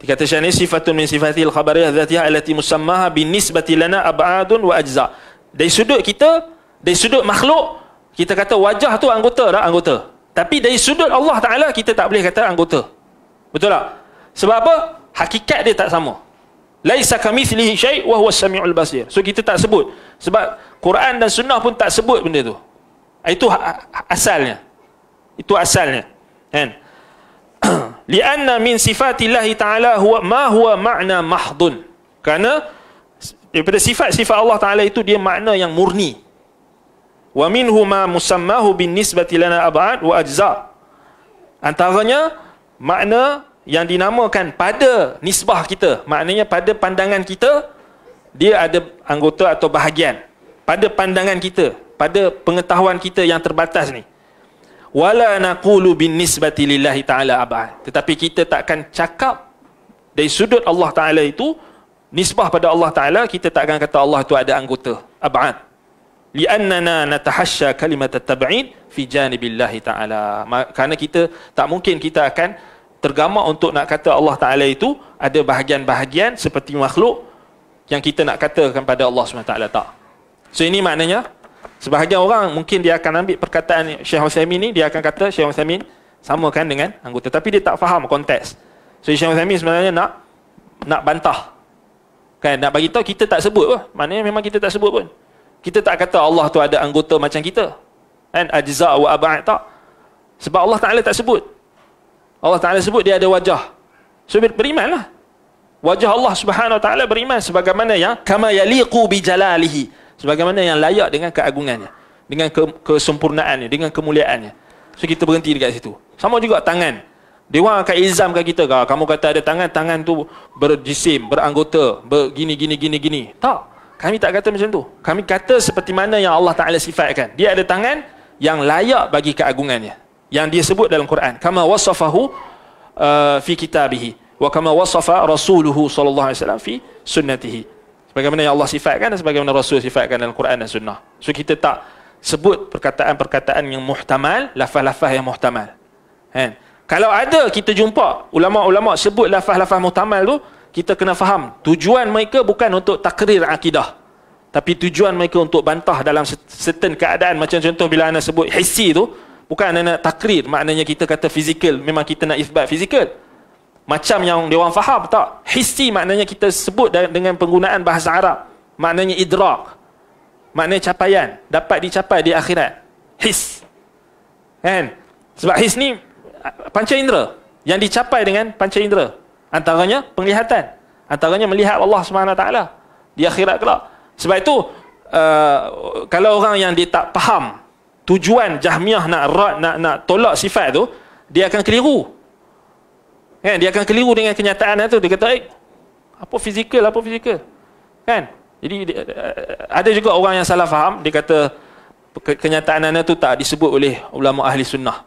dikata Syekh ni sifatun min sifatil khabariyah dzatiyah allati musammaha bin nisbati lana ab'adun wa ajza. Dari sudut kita, dari sudut makhluk, kita kata wajah tu anggota dah, anggota. Tapi dari sudut Allah Ta'ala kita tak boleh kata anggota. Betul tak? Sebab apa? Hakikat dia tak sama. Laisa kamitslihi syai' wa huwas samiul basir. So kita tak sebut. Sebab Quran dan sunnah pun tak sebut benda tu. Itu asalnya. Itu asalnya. Kan? Lianna min sifatillahi ta'ala huwa ma'na mahdun. Kerana daripada sifat-sifat Allah Ta'ala itu dia makna yang murni. Wa minhu ma musammahu bin nisbati lana ab'ad wa ajza. Antaranya makna yang dinamakan pada nisbah kita, maknanya pada pandangan kita dia ada anggota atau bahagian. Pada pandangan kita, pada pengetahuan kita yang terbatas ni. Wala naqulu bin nisbati lillahi ta'ala ab'ad. Tetapi kita takkan cakap dari sudut Allah Ta'ala itu, nisbah pada Allah Ta'ala, kita takkan kata Allah itu ada anggota ab'ad. Li'annana natahasya kalimat at-tab'id fi janibillahi ta'ala. Kerana kita tak mungkin kita akan tergamak untuk nak kata Allah Ta'ala itu ada bahagian-bahagian seperti makhluk yang kita nak katakan pada Allah SWT, tak. So ini maknanya sebahagian orang mungkin dia akan ambil perkataan Syekh Utsaimin ni, dia akan kata Syekh Utsaimin samakan dengan anggota, tapi dia tak faham konteks. So Syekh Utsaimin sebenarnya nak bantah, kan, nak bagi tahu kita tak sebut pun. Maknanya memang kita tak sebut pun. Kita tak kata Allah tu ada anggota macam kita, kan, ajza wa ab'ad, tak. Sebab Allah Ta'ala tak sebut. Allah Ta'ala sebut dia ada wajah. So berimanlah. Wajah Allah Subhanahu Wa Ta'ala beriman sebagaimana yang kama yaliqu bi jalalihi, sebagaimana yang layak dengan keagungannya, dengan kesempurnaannya, dengan kemuliaannya. So kita berhenti dekat situ. Sama juga tangan. Dia orang akan ilzamkan kita, kamu kata ada tangan tu berjisim, beranggota, begini. Tak. Kami tak kata macam tu. Kami kata seperti mana yang Allah Ta'ala sifatkan. Dia ada tangan yang layak bagi keagungannya, yang dia sebut dalam Quran. Kama wasafahu fi kitabihi wa kama wasafa rasuluhu sallallahu alaihi wasallam fi sunnatihi. Sebagaimana yang Allah sifatkan dan sebagaimana Rasul sifatkan dalam Quran dan sunnah. So kita tak sebut perkataan-perkataan yang muhtamal, lafaz-lafaz yang muhtamal. Kan? Kalau ada kita jumpa ulama-ulama sebut lafaz-lafaz muhtamal tu, kita kena faham tujuan mereka bukan untuk takrir akidah, tapi tujuan mereka untuk bantah dalam certain keadaan. Macam contoh bila anda sebut hissi tu, bukan anda nak takrir, maknanya kita kata fizikal, memang kita nak isbat fizikal. Macam yang dia orang faham, tak. Hissi maknanya kita sebut dengan penggunaan bahasa Arab, maknanya idrak, maknanya capaian, dapat dicapai di akhirat. His, kan? Sebab his ni panca indera, yang dicapai dengan panca indera. Antaranya penglihatan, antaranya melihat Allah Subhanahu Wa Taala di akhirat kelak. Sebab itu kalau orang yang dia tak faham tujuan Jahmiyah nak tolak sifat tu, dia akan keliru. Kan? Dia akan keliru dengan kenyataan itu. Dia kata, Apa fizikal, apa fizikal? Kan? Jadi ada juga orang yang salah faham, dia kata kenyataan tu tak disebut oleh ulama ahli sunnah.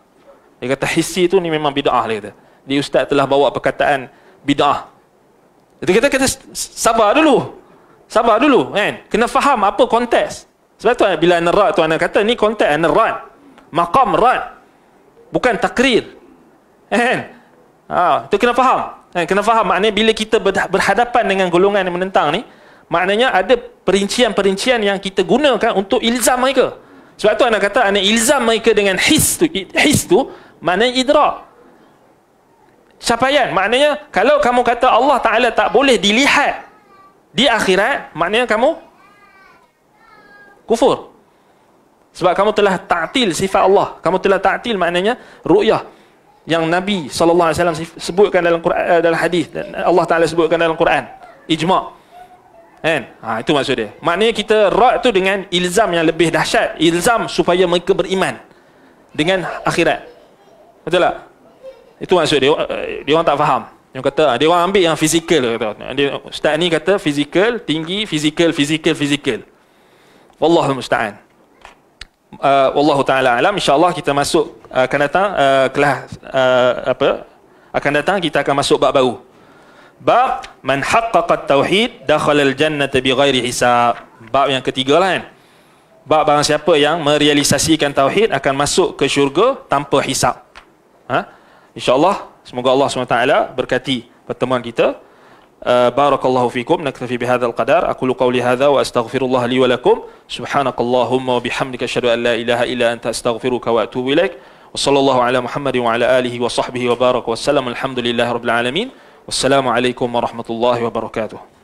Dia kata hissi tu ni memang bid'ah, dia kata. Dia ustaz telah bawa perkataan bid'ah. Itu kita sabar dulu. Sabar dulu, kan? Kena faham apa konteks. Sebab tu bila ana rad tu ana kata ni konteks ana rad. Maqam rad. Bukan takrir. Kan? Itu kena faham. Kena faham maknanya bila kita berhadapan dengan golongan yang menentang ni, maknanya ada perincian-perincian yang kita gunakan untuk ilzam mereka. Sebab tu ana kata ana ilzam mereka dengan his tu maknanya idrak. Capaian, maknanya kalau kamu kata Allah Ta'ala tak boleh dilihat di akhirat, maknanya kamu kufur. Sebab kamu telah ta'til sifat Allah. Kamu telah ta'til maknanya ru'yah yang Nabi SAW sebutkan dalam Quran, dalam hadis, dan Allah Ta'ala sebutkan dalam Quran. Ijma'. Kan? Itu maksud dia. Maknanya kita rad tu dengan ilzam yang lebih dahsyat. Ilzam supaya mereka beriman dengan akhirat. Betul tak? Itu maksud dia. Dia orang tak faham. Dia kata, dia orang ambil yang fizikal. Ustaz ni kata fizikal, tinggi, fizikal. Wallahu musta'an. Wallahu ta'ala alam. InsyaAllah kita masuk akan datang kelas akan datang kita akan masuk bab baru. Bab man haqqaqa tauhid dakhala al-jannata bighairi hisab. Bab yang ketiga lah, kan. Bab barang siapa yang merealisasikan tauhid akan masuk ke syurga tanpa hisab. InsyaAllah semoga Allah SWT berkati pertemuan kita. Barakallahu fikum. Naktafi bihadzal qadar. Aqulu qawli hadza wa astaghfirullah li wa lakum. Subhanakallahumma wa bihamdika asyhadu an la ilaha illa anta astaghfiruka wa atubu ilaik. Wa sallallahu ala Muhammadin wa ala alihi wa sahbihi wa baraka wa sallam. Alhamdulillahirabbil alamin. Wassalamu alaikum warahmatullahi wabarakatuh.